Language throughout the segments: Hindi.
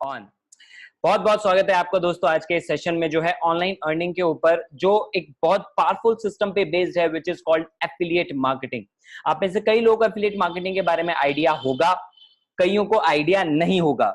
ऑन। बहुत बहुत स्वागत है आपका दोस्तों आज के इस सेशन में जो है ऑनलाइन अर्निंग के ऊपर, जो एक बहुत पावरफुल सिस्टम पे बेस्ड है, which is called affiliate marketing. आप में से कई लोग एफिलिएट मार्केटिंग के बारे में आइडिया होगा, कईयों को आइडिया नहीं होगा।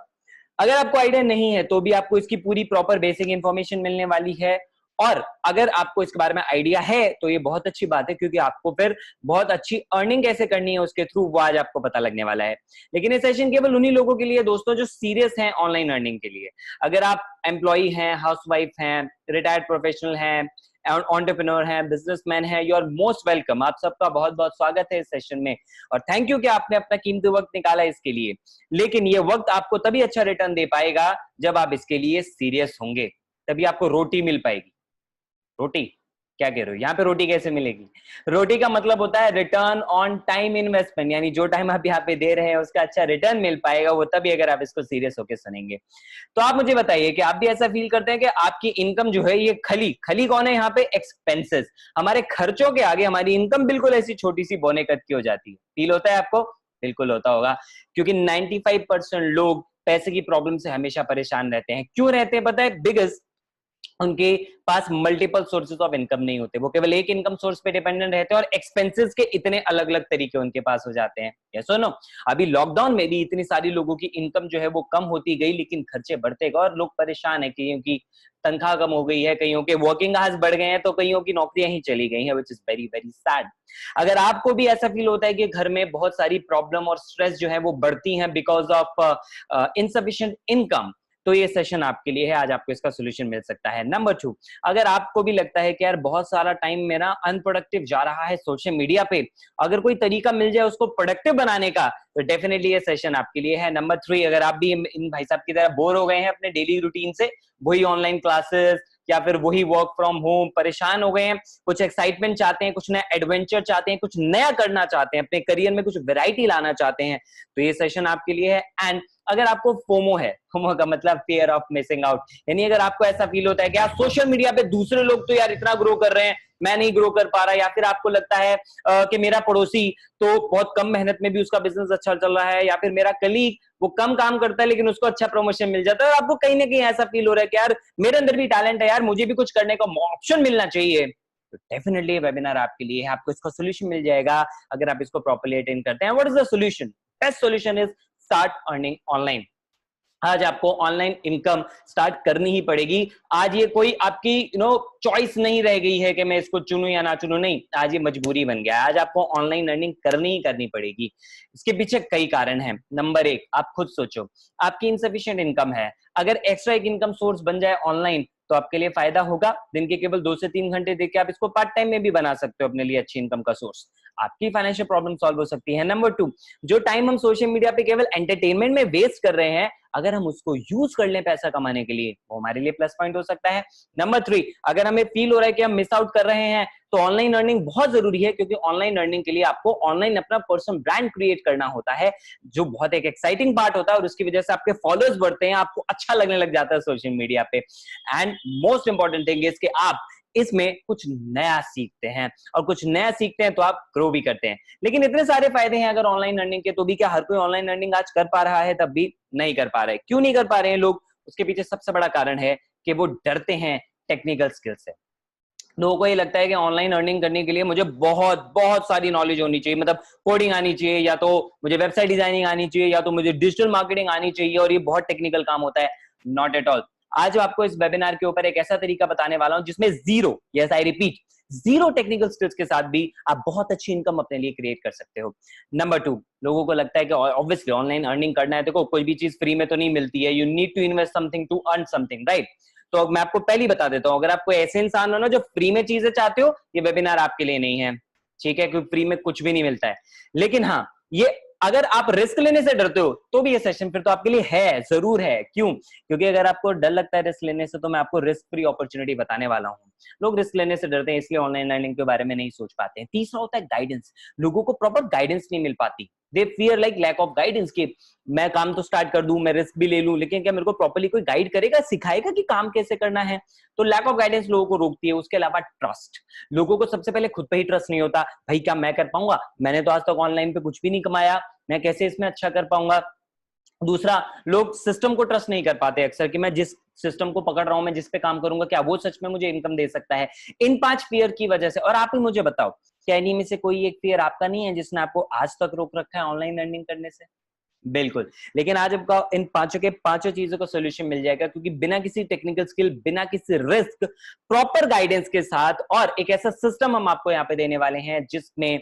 अगर आपको आइडिया नहीं है तो भी आपको इसकी पूरी प्रॉपर बेसिक इंफॉर्मेशन मिलने वाली है, और अगर आपको इसके बारे में आइडिया है तो ये बहुत अच्छी बात है, क्योंकि आपको फिर बहुत अच्छी अर्निंग कैसे करनी है उसके थ्रू वो आज आपको पता लगने वाला है। लेकिन ये सेशन केवल उन्हीं लोगों के लिए दोस्तों जो सीरियस हैं ऑनलाइन अर्निंग के लिए। अगर आप एम्प्लॉई हैं, हाउसवाइफ हैं, रिटायर्ड प्रोफेशनल हैं, एंटरप्रेन्योर हैं, बिजनेसमैन हैं, यू आर मोस्ट वेलकम। आप सबका बहुत बहुत स्वागत है इस सेशन में, और थैंक यू कि आपने अपना कीमती वक्त निकाला इसके लिए। लेकिन ये वक्त आपको तभी अच्छा रिटर्न दे पाएगा जब आप इसके लिए सीरियस होंगे, तभी आपको रोटी मिल पाएगी। रोटी क्या कह रहे हो? यहाँ पे रोटी कैसे मिलेगी? रोटी का मतलब होता है रिटर्न ऑन टाइम इन्वेस्टमेंट, यानी जो टाइम आप यहाँ पे दे रहे हैं उसका अच्छा रिटर्न मिल पाएगा, वो तभी अगर आप इसको सीरियस होकर सुनेंगे। तो आप मुझे बताइए कि आप भी ऐसा फील करते हैं कि आपकी इनकम जो है ये खली खली कौन है यहाँ पे? एक्सपेंसेस। हमारे खर्चों के आगे हमारी इनकम बिल्कुल ऐसी छोटी सी बौने कद की हो जाती है। फील होता है आपको? बिल्कुल होता होगा, क्योंकि 95% लोग पैसे की प्रॉब्लम से हमेशा परेशान रहते हैं। क्यों रहते हैं पता है? बिकॉज उनके पास मल्टीपल सोर्सेज ऑफ इनकम नहीं होते, वो केवल एक इनकम सोर्स पे डिपेंडेंट रहते हैं, और एक्सपेंसेस के इतने अलग अलग तरीके उनके पास हो जाते हैं। यस और नो? अभी लॉकडाउन में भी इतनी सारी लोगों की इनकम जो है वो कम होती गई, लेकिन खर्चे बढ़ते गए और लोग परेशान है। कईयों की तनख्वाह कम हो गई है, कईयों के वर्किंग आवर्स बढ़ गए हैं, तो कईयों की नौकरियां ही चली गई हैं, which is very very sad. अगर आपको भी ऐसा फील होता है कि घर में बहुत सारी प्रॉब्लम और स्ट्रेस जो है वो बढ़ती हैं बिकॉज ऑफ इनसफिशिएंट इनकम, तो ये सेशन आपके लिए है। आज आपको इसका सोल्यूशन मिल सकता है। नंबर 2, अगर आपको भी लगता है कि यार बहुत सारा टाइम मेरा अनप्रोडक्टिव जा रहा है सोशल मीडिया पे, अगर कोई तरीका मिल जाए उसको प्रोडक्टिव बनाने का, तो डेफिनेटली ये सेशन आपके लिए है। नंबर 3, अगर आप भी इन भाई साहब की तरह बोर हो गए हैं अपने डेली रूटीन से, वही ऑनलाइन क्लासेस या फिर वही वर्क फ्रॉम होम, परेशान हो गए हैं, कुछ एक्साइटमेंट चाहते हैं, कुछ नया एडवेंचर चाहते हैं, कुछ नया करना चाहते हैं, अपने करियर में कुछ वैरायटी लाना चाहते हैं, तो ये सेशन आपके लिए है। एंड अगर आपको फोमो है, फोमो का मतलब फियर ऑफ मिसिंग आउट, यानी अगर आपको ऐसा फील होता है कि यार सोशल मीडिया पे दूसरे लोग तो यार इतना ग्रो कर रहे हैं, मैं नहीं ग्रो कर पा रहा, या फिर आपको लगता है कि मेरा पड़ोसी तो बहुत कम मेहनत में भी उसका बिजनेस अच्छा चल रहा है, या फिर मेरा कलीग वो कम काम करता है लेकिन उसको अच्छा प्रमोशन मिल जाता है, और आपको कहीं ना कहीं ऐसा फील हो रहा है कि यार मेरे अंदर भी टैलेंट है, यार मुझे भी कुछ करने का ऑप्शन मिलना चाहिए, तो डेफिनेटली वेबिनार आपके लिए है। आपको इसका सोल्यूशन मिल जाएगा अगर आप इसको प्रॉपर्ली अटेंड करते हैं। What is the solution? Best solution is start earning online. आज आपको ऑनलाइन इनकम स्टार्ट करनी ही पड़ेगी। आज ये कोई आपकी चॉइस नहीं रह गई है कि मैं इसको चुनूं या ना चुनूं, नहीं, आज ये मजबूरी बन गया है। आज आपको ऑनलाइन अर्निंग करनी ही करनी पड़ेगी। इसके पीछे कई कारण हैं। नंबर 1, आप खुद सोचो, आपकी इनसफिशिएंट इनकम है, अगर एक्स्ट्रा एक इनकम सोर्स बन जाए ऑनलाइन तो आपके लिए फायदा होगा। दिन के केवल 2 से 3 घंटे देके आप इसको पार्ट टाइम में भी बना सकते हो अपने लिए अच्छी इनकम का सोर्स। आपकी फाइनेंशियल प्रॉब्लम सॉल्व हो सकती है। नंबर 2, जो टाइम हम सोशल मीडिया पे केवल एंटरटेनमेंट में वेस्ट कर रहे हैं, अगर हम उसको यूज कर लें पैसा कमाने के लिए, वो हमारे लिए प्लस पॉइंट हो सकता है। नंबर 3, अगर हमें फील हो रहा है कि हम मिस आउट कर रहे हैं, तो ऑनलाइन अर्निंग बहुत जरूरी है, क्योंकि ऑनलाइन अर्निंग के लिए आपको ऑनलाइन अपना पर्सनल ब्रांड क्रिएट करना होता है, जो बहुत एक एक्साइटिंग पार्ट होता है, और उसकी वजह से आपके फॉलोअर्स बढ़ते हैं, आपको अच्छा लगने लग जाता है सोशल मीडिया पे। And most important thing is कि आप इसमें कुछ नया सीखते हैं, और कुछ नया सीखते हैं तो आप ग्रो भी करते हैं। लेकिन इतने सारे फायदे हैं अगर ऑनलाइन अर्निंग के, तो भी क्या हर कोई ऑनलाइन अर्निंग आज कर पा रहा है? तब भी नहीं कर पा रहे। क्यों नहीं कर पा रहे हैं लोग? उसके पीछे सबसे बड़ा कारण है कि वो डरते हैं टेक्निकल स्किल से। लोगों को ये लगता है कि ऑनलाइन अर्निंग करने के लिए मुझे बहुत बहुत सारी नॉलेज होनी चाहिए, मतलब कोडिंग आनी चाहिए, या तो मुझे वेबसाइट डिजाइनिंग आनी चाहिए, या तो मुझे डिजिटल मार्केटिंग आनी चाहिए, और ये बहुत टेक्निकल काम होता है। Not at all. आज आपको इस वेबिनार के ऊपर एक ऐसा तरीका बताने वाला हूं जिसमें zero, yes I repeat, zero technical skills के साथ भी आप बहुत अच्छी इनकम अपने लिए क्रिएट कर सकते हो। नंबर 2, लोगों को लगता है कि ऑब्वियसली ऑनलाइन अर्निंग करना है, देखो कोई भी चीज फ्री में तो नहीं मिलती है, you need to invest something to earn something, right? तो मैं आपको पहले बता देता हूं, अगर आप कोई ऐसे इंसान हो ना जो फ्री में चीजें चाहते हो, ये वेबिनार आपके लिए नहीं है, ठीक है? क्योंकि फ्री में कुछ भी नहीं मिलता है। लेकिन हाँ, ये अगर आप रिस्क लेने से डरते हो तो भी ये सेशन फिर तो आपके लिए है, जरूर है। क्यों? क्योंकि अगर आपको डर लगता है रिस्क लेने से, तो मैं आपको रिस्क फ्री अपॉर्चुनिटी बताने वाला हूं। लोग रिस्क लेने से डरते हैं, इसलिए ऑनलाइन लर्निंग के बारे में नहीं सोच पाते हैं। तीसरा होता है गाइडेंस। लोगों को प्रॉपर गाइडेंस नहीं मिल पाती। They fear like lack of guidance, कि मैं काम तो स्टार्ट कर दूं, मैं रिस्क भी ले लूं, लेकिन क्या मेरे को प्रॉपर्ली कोई गाइड करेगा, सिखाएगा कि काम कैसे करना है? तो लैक ऑफ गाइडेंस लोगों को रोकती है। उसके अलावा ट्रस्ट, लोगों को सबसे पहले खुद पे ही ट्रस्ट नहीं होता। भाई क्या मैं कर पाऊंगा? मैंने तो आज तक ऑनलाइन पे कुछ भी नहीं कमाया, मैं कैसे इसमें अच्छा कर पाऊंगा? दूसरा, लोग सिस्टम को ट्रस्ट नहीं कर पाते अक्सर कि मैं जिस सिस्टम को पकड़ रहा हूं, मैं जिस पे काम करूंगा, क्या वो सच में मुझे इनकम दे सकता है। इन 5 फियर की वजह से। और आप ही मुझे बताओ, क्या इन्हीं में से कोई एक फियर आपका नहीं है जिसने आपको आज तक रोक रखा है ऑनलाइन अर्निंग करने से? बिल्कुल। लेकिन आज आपका इन पांचों के पांचों चीजों का सोल्यूशन मिल जाएगा, क्योंकि बिना किसी टेक्निकल स्किल, बिना किसी रिस्क, प्रॉपर गाइडेंस के साथ, और एक ऐसा सिस्टम हम आपको यहाँ पे देने वाले हैं जिसमें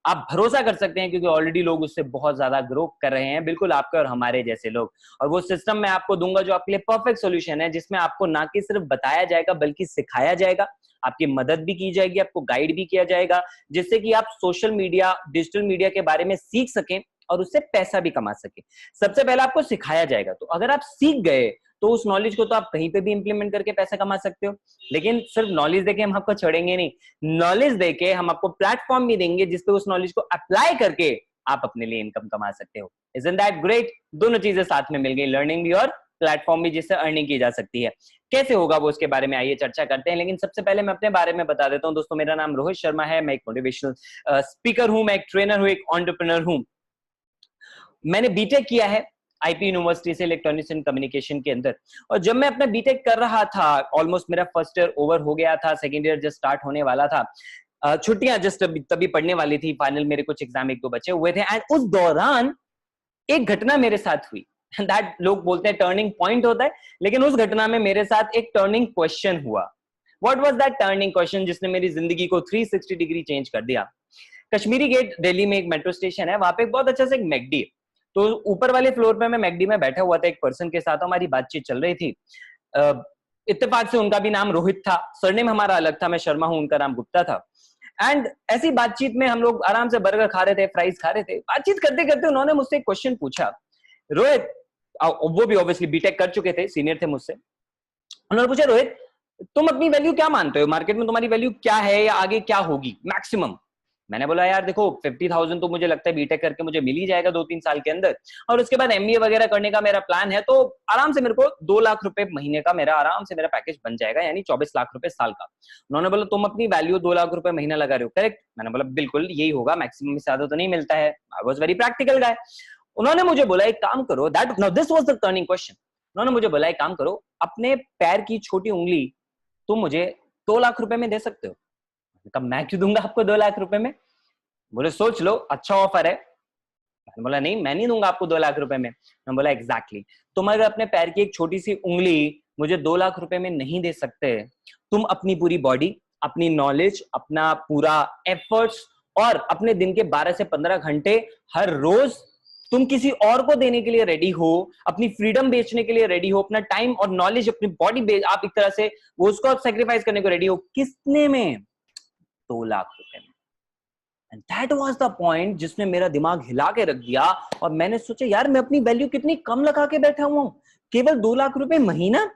आप भरोसा कर सकते हैं, क्योंकि ऑलरेडी लोग उससे बहुत ज्यादा ग्रो कर रहे हैं, बिल्कुल आपके और हमारे जैसे लोग। और वो सिस्टम मैं आपको दूंगा जो आपके लिए परफेक्ट सॉल्यूशन है, जिसमें आपको ना कि सिर्फ बताया जाएगा बल्कि सिखाया जाएगा, आपकी मदद भी की जाएगी, आपको गाइड भी किया जाएगा, जिससे कि आप सोशल मीडिया, डिजिटल मीडिया के बारे में सीख सकें और उससे पैसा भी कमा सके। सबसे पहले आपको सिखाया जाएगा, तो अगर आप सीख गए तो उस नॉलेज को तो आप कहीं पे भी इंप्लीमेंट करके पैसा कमा सकते हो। लेकिन सिर्फ नॉलेज देके हम आपको छोड़ेंगे नहीं, नॉलेज देके हम आपको प्लेटफॉर्म भी देंगे जिसपे उस नॉलेज को अप्लाई करके आप अपने लिए इनकम कमा सकते हो। Isn't that great? दोनों चीजें साथ में मिल गई, लर्निंग भी और प्लेटफॉर्म भी जिससे अर्निंग की जा सकती है। कैसे होगा वो, उसके बारे में आइए चर्चा करते हैं। लेकिन सबसे पहले मैं अपने बारे में बता देता हूं। दोस्तों, मेरा नाम रोहित शर्मा है, मैं एक मोटिवेशनल स्पीकर हूं, मैं एक ट्रेनर हूं, एक एंटरप्रेन्योर हूं। मैंने बीटेक किया है आईपी यूनिवर्सिटी से इलेक्ट्रॉनिक्स एंड कम्युनिकेशन के अंदर। और जब मैं अपना बीटेक कर रहा था, ऑलमोस्ट मेरा फर्स्ट ईयर ओवर हो गया था, सेकंड ईयर जस्ट स्टार्ट होने वाला था, छुट्टियां जस्ट तभी पढ़ने वाली थी, फाइनल मेरे कुछ एग्जाम एक दो बचे हुए थे। एंड उस दौरान एक घटना मेरे साथ हुई, दैट लोग बोलते हैं टर्निंग पॉइंट होता है, लेकिन उस घटना में मेरे साथ एक टर्निंग क्वेश्चन हुआ। What was that turning question जिसने मेरी जिंदगी को 360 डिग्री चेंज कर दिया? कश्मीरी गेट दिल्ली में एक मेट्रो स्टेशन है, वहां पे बहुत अच्छा सा एक मैकडी है। तो ऊपर वाले फ्लोर पे मैं मैकडी में बैठा हुआ था एक पर्सन के साथ, हमारी बातचीत चल रही थी। इत्तेफाक से उनका भी नाम रोहित था, सरनेम हमारा अलग था, मैं शर्मा हूं, उनका नाम गुप्ता था। एंड ऐसी बातचीत में हम लोग आराम से बर्गर खा रहे थे, फ्राइज खा रहे थे। बातचीत करते करते उन्होंने मुझसे एक क्वेश्चन पूछा। रोहित, वो भी ऑब्वियसली बीटेक कर चुके थे, सीनियर थे मुझसे। उन्होंने पूछा, रोहित तुम अपनी वैल्यू क्या मानते हो, मार्केट में तुम्हारी वैल्यू क्या है या आगे क्या होगी मैक्सिमम? मैंने बोला, यार देखो 50,000 तो मुझे लगता है बीटेक करके मुझे मिल ही जाएगा 2-3 साल के अंदर, और उसके बाद एमबीए वगैरह करने का मेरा प्लान है, तो आराम से मेरे को 2 लाख रुपए महीने का मेरा आराम से मेरा पैकेज बन जाएगा, यानी 24 लाख रुपए साल का। उन्होंने बोला, तुम अपनी वैल्यू 2 लाख रुपए महीना लगा रहे हो, करेक्ट? मैंने बोला, बिल्कुल यही होगा, मैक्सिमम से ज्यादा तो नहीं मिलता है। आई वॉज वेरी प्रैक्टिकल गाय। उन्होंने मुझे बोला, एक काम करो, that now this was the turning question. उन्होंने मुझे बोला, एक काम करो, अपने पैर की छोटी उंगली तुम मुझे 2 लाख रुपए में दे सकते हो। कहा, मैं क्यों दूंगा आपको 2 लाख रुपए में? बोले, सोच लो, अच्छा ऑफर है। मैंने बोला, नहीं मैं नहीं दूंगा आपको 2 लाख रुपए में। मैंने बोला, एग्जैक्टली, तुम अगर अपने पैर की एक छोटी सी उंगली मुझे 2 लाख रुपए में नहीं दे सकते, तुम अपनी पूरी बॉडी, अपनी नॉलेज, अपना पूरा एफर्ट्स और अपने दिन के 12 से 15 घंटे हर रोज तुम किसी और को देने के लिए रेडी हो, अपनी फ्रीडम बेचने के लिए रेडी हो, अपना टाइम और नॉलेज, अपनी बॉडी बेच, आप एक तरह से वो उसको आप सेक्रीफाइस करने को रेडी हो, किसने में? 2 लाख रुपए में। And that was the point जिसने मेरा दिमाग हिला के रख दिया। और मैंने सोचा, यार मैं अपनी वैल्यू कितनी कम लगा के बैठा हुआ हूं, केवल 2 लाख रुपए महीना,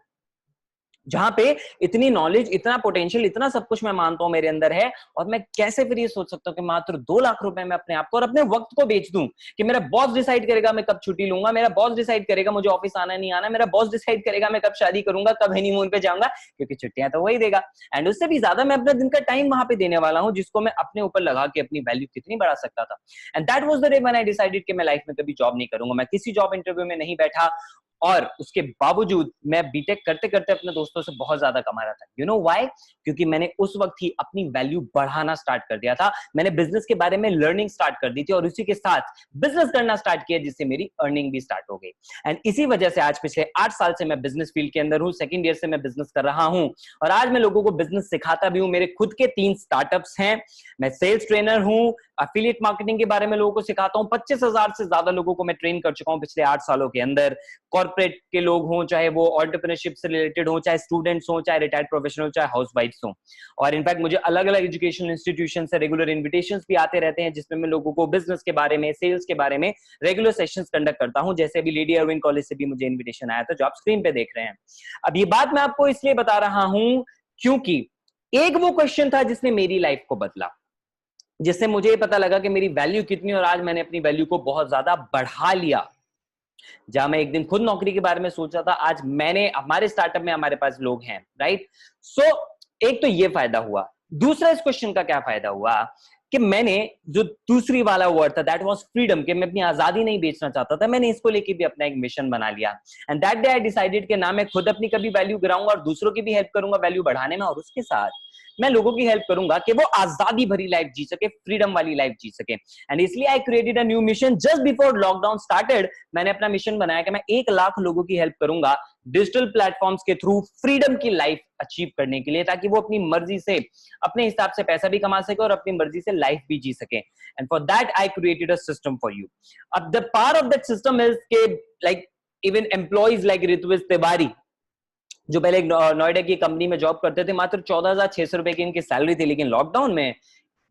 जहां पे इतनी नॉलेज, इतना पोटेंशियल, इतना सब कुछ मैं मानता हूं मेरे अंदर है, और मैं कैसे फिर ये सोच सकता हूं कि मात्र 2 लाख रुपए में अपने आप को और अपने वक्त को बेच दूं? कि मेरा बॉस डिसाइड करेगा मैं कब छुट्टी लूंगा, मेरा बॉस डिसाइड करेगा मुझे ऑफिस आना नहीं आना, मेरा बॉस डिसाइड करेगा मैं कब शादी करूंगा, कब हनीमून पे जाऊंगा, क्योंकि छुट्टियां तो वही देगा। एंड उससे भी ज्यादा मैं अपने दिन का टाइम वहां पे देने वाला हूं, जिसको मैं अपने ऊपर लगा के अपनी वैल्यू कितनी बढ़ा सकता था। And that was the day when I decided कि मैं लाइफ में कभी जॉब नहीं करूंगा। मैं किसी जॉब इंटरव्यू में नहीं बैठा, और उसके बावजूद मैं बीटेक करते करते अपने दोस्तों से बहुत ज्यादा कमा रहा था। You know why? क्योंकि मैंने उस वक्त ही अपनी वैल्यू बढ़ाना स्टार्ट कर दिया था। मैंने बिजनेस के बारे में लर्निंग स्टार्ट कर दी थी, और उसी के साथ बिजनेस करना स्टार्ट किया, जिससे मेरी अर्निंग भी स्टार्ट हो गई। एंड इसी वजह से आज पिछले 8 साल से मैं बिजनेस फील्ड के अंदर हूं, सेकंड ईयर से मैं बिजनेस कर रहा हूं, और आज मैं लोगों को बिजनेस सिखाता भी हूं। मेरे खुद के 3 स्टार्टअप्स हैं, मैं सेल्स ट्रेनर हूं, एफिलिएट मार्केटिंग के बारे में लोगों को सिखाता हूं। 25,000 से ज्यादा लोगों को मैं ट्रेन कर चुका हूं पिछले 8 सालों के अंदर। कॉर्पोरेट के लोग हों, चाहे वो एंटरप्रेन्योरशिप से रिलेटेड हो, चाहे स्टूडेंट्स हो, चाहे रिटायर्ड प्रोफेशनल, चाहे हाउसवाइफ्स हो। और इनफैक्ट मुझे अलग अलग एजुकेशनल इंस्टीट्यूशन से रेगुलर इन्विटेशंस भी आते रहते हैं, जिसमें मैं लोगों को बिजनेस के बारे में, सेल्स के बारे में रेगुलर सेशंस कंडक्ट करता हूं। जैसे अभी लेडी अरविंद कॉलेज से भी मुझे इन्विटेशन आया था, जो आप स्क्रीन पे देख रहे हैं। अब ये बात मैं आपको इसलिए बता रहा हूं क्योंकि एक वो क्वेश्चन था जिसने मेरी लाइफ को बदला, जिससे मुझे पता लगा कि मेरी वैल्यू कितनी, और आज मैंने अपनी वैल्यू को बहुत ज्यादा बढ़ा लिया। जहां मैं एक दिन खुद नौकरी के बारे में सोच रहा था, आज मैंने, हमारे स्टार्टअप में हमारे पास लोग हैं, राइट? सो एक तो ये फायदा हुआ। दूसरा, इस क्वेश्चन का क्या फायदा हुआ कि मैंने जो दूसरी वाला वर्ड था दैट वाज फ्रीडम, कि मैं अपनी आजादी नहीं बेचना चाहता था, मैंने इसको लेके भी अपना एक मिशन बना लिया। And that day I decided कि ना मैं खुद अपनी कभी वैल्यू गिराऊंगा और दूसरों की भी हेल्प करूंगा वैल्यू बढ़ाने में, और उसके साथ मैं लोगों की हेल्प करूंगा कि वो आजादी भरी लाइफ जी सके, फ्रीडम वाली लाइफ जी सके। एंड इसलिए आई created a new mission just before lockdown started. मैंने अपना मिशन बनाया कि मैं 1 लाख लोगों की हेल्प करूंगा डिजिटल प्लेटफॉर्म्स के थ्रू फ्रीडम की लाइफ अचीव करने के लिए, ताकि वो अपनी मर्जी से अपने हिसाब से पैसा भी कमा सके और अपनी मर्जी से लाइफ भी जी सके। And for that I created a system for you. अब the power of that system is के like even employees like Ritvij Tiwari, जो पहले नोएडा की कंपनी में जॉब करते थे, मात्र 14,600 रुपए की इनकी सैलरी थी, लेकिन लॉकडाउन में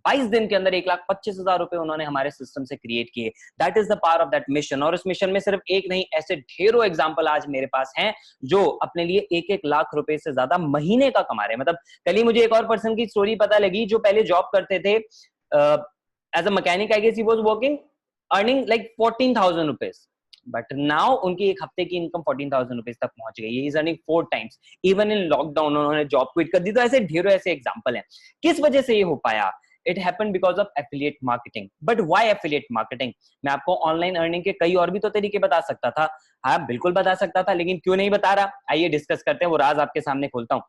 22 दिन के अंदर 1,25,000 रुपए उन्होंने हमारे सिस्टम से क्रिएट किए। That is the power of that mission. और इस मिशन में सिर्फ एक नहीं, ऐसे ढेरों एग्जांपल आज मेरे पास हैं जो अपने लिए 1-1 लाख रुपए से ज्यादा महीने का कमा रहे हैं। मतलब कल ही मुझे एक और पर्सन की स्टोरी पता लगी जो पहले जॉब करते थे as a mechanic, I guess he was working earning like 14,000 rupees, but now उनकी एक हफ्ते की इनकम 14,000 रुपीज तक पहुंच गई। Is earning 4 times even in lockdown. उन्होंने जॉब क्विट कर दी। तो ऐसे ढेरों ऐसे एग्जांपल हैं। किस वजह से ये हो पाया? It happened because of affiliate marketing. But why affiliate marketing? मैं आपको ऑनलाइन अर्निंग के कई और भी तो तरीके बता सकता था। हाँ बिल्कुल बता सकता था, लेकिन क्यों नहीं बता रहा, आइए डिस्कस करते हैं, वो राज आपके सामने खोलता हूँ।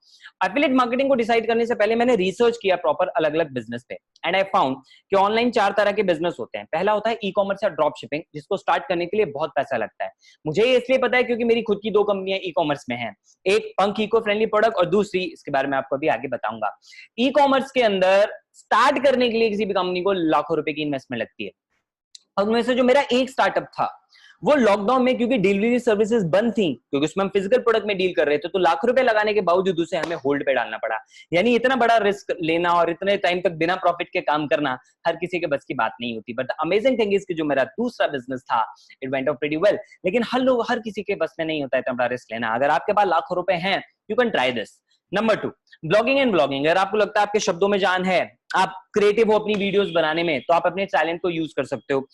एफिलिएट मार्केटिंग को डिसाइड करने से पहले मैंने रिसर्च किया प्रॉपर अलग अलग बिजनेस पे, एंड आई फाउंड कि ऑनलाइन 4 तरह के बिजनेस होते हैं। पहला होता है ई कॉमर्स या ड्रॉप शिपिंग, जिसको स्टार्ट करने के लिए बहुत पैसा लगता है। मुझे ये इसलिए पता है क्योंकि मेरी खुद की 2 कंपनियां ई कॉमर्स में हैं, एक पंख इको फ्रेंडली प्रोडक्ट और दूसरी, इसके बारे में आपको अभी आगे बताऊंगा। ई कॉमर्स के अंदर स्टार्ट करने के लिए किसी भी कंपनी को लाखों रुपए की इन्वेस्टमेंट लगती है। और उनमें से जो मेरा एक स्टार्टअप था, वो लॉकडाउन में क्योंकि डिलीवरी सर्विसेज बंद थी, क्योंकि उसमें हम फिजिकल प्रोडक्ट में डील कर रहे थे, तो लाख रुपए लगाने के बावजूद उसे हमें होल्ड पे डालना पड़ा। यानी इतना बड़ा रिस्क लेना और इतने टाइम तक बिना प्रॉफिट के काम करना हर किसी के बस की बात नहीं होती। But the amazing thing is कि जो मेरा दूसरा बिजनेस था, it went of pretty well. लेकिन हर किसी के बस में नहीं होता है इतना बड़ा रिस्क लेना। अगर आपके पास लाखों रुपए हैं, you can try this. Number 2, blogging and blogging. अगर आपको लगता है आपके शब्दों में जान है, आप क्रिएटिव हो अपनी वीडियोस बनाने में, तो आप अपने टैलेंट को यूज कर सकते हो।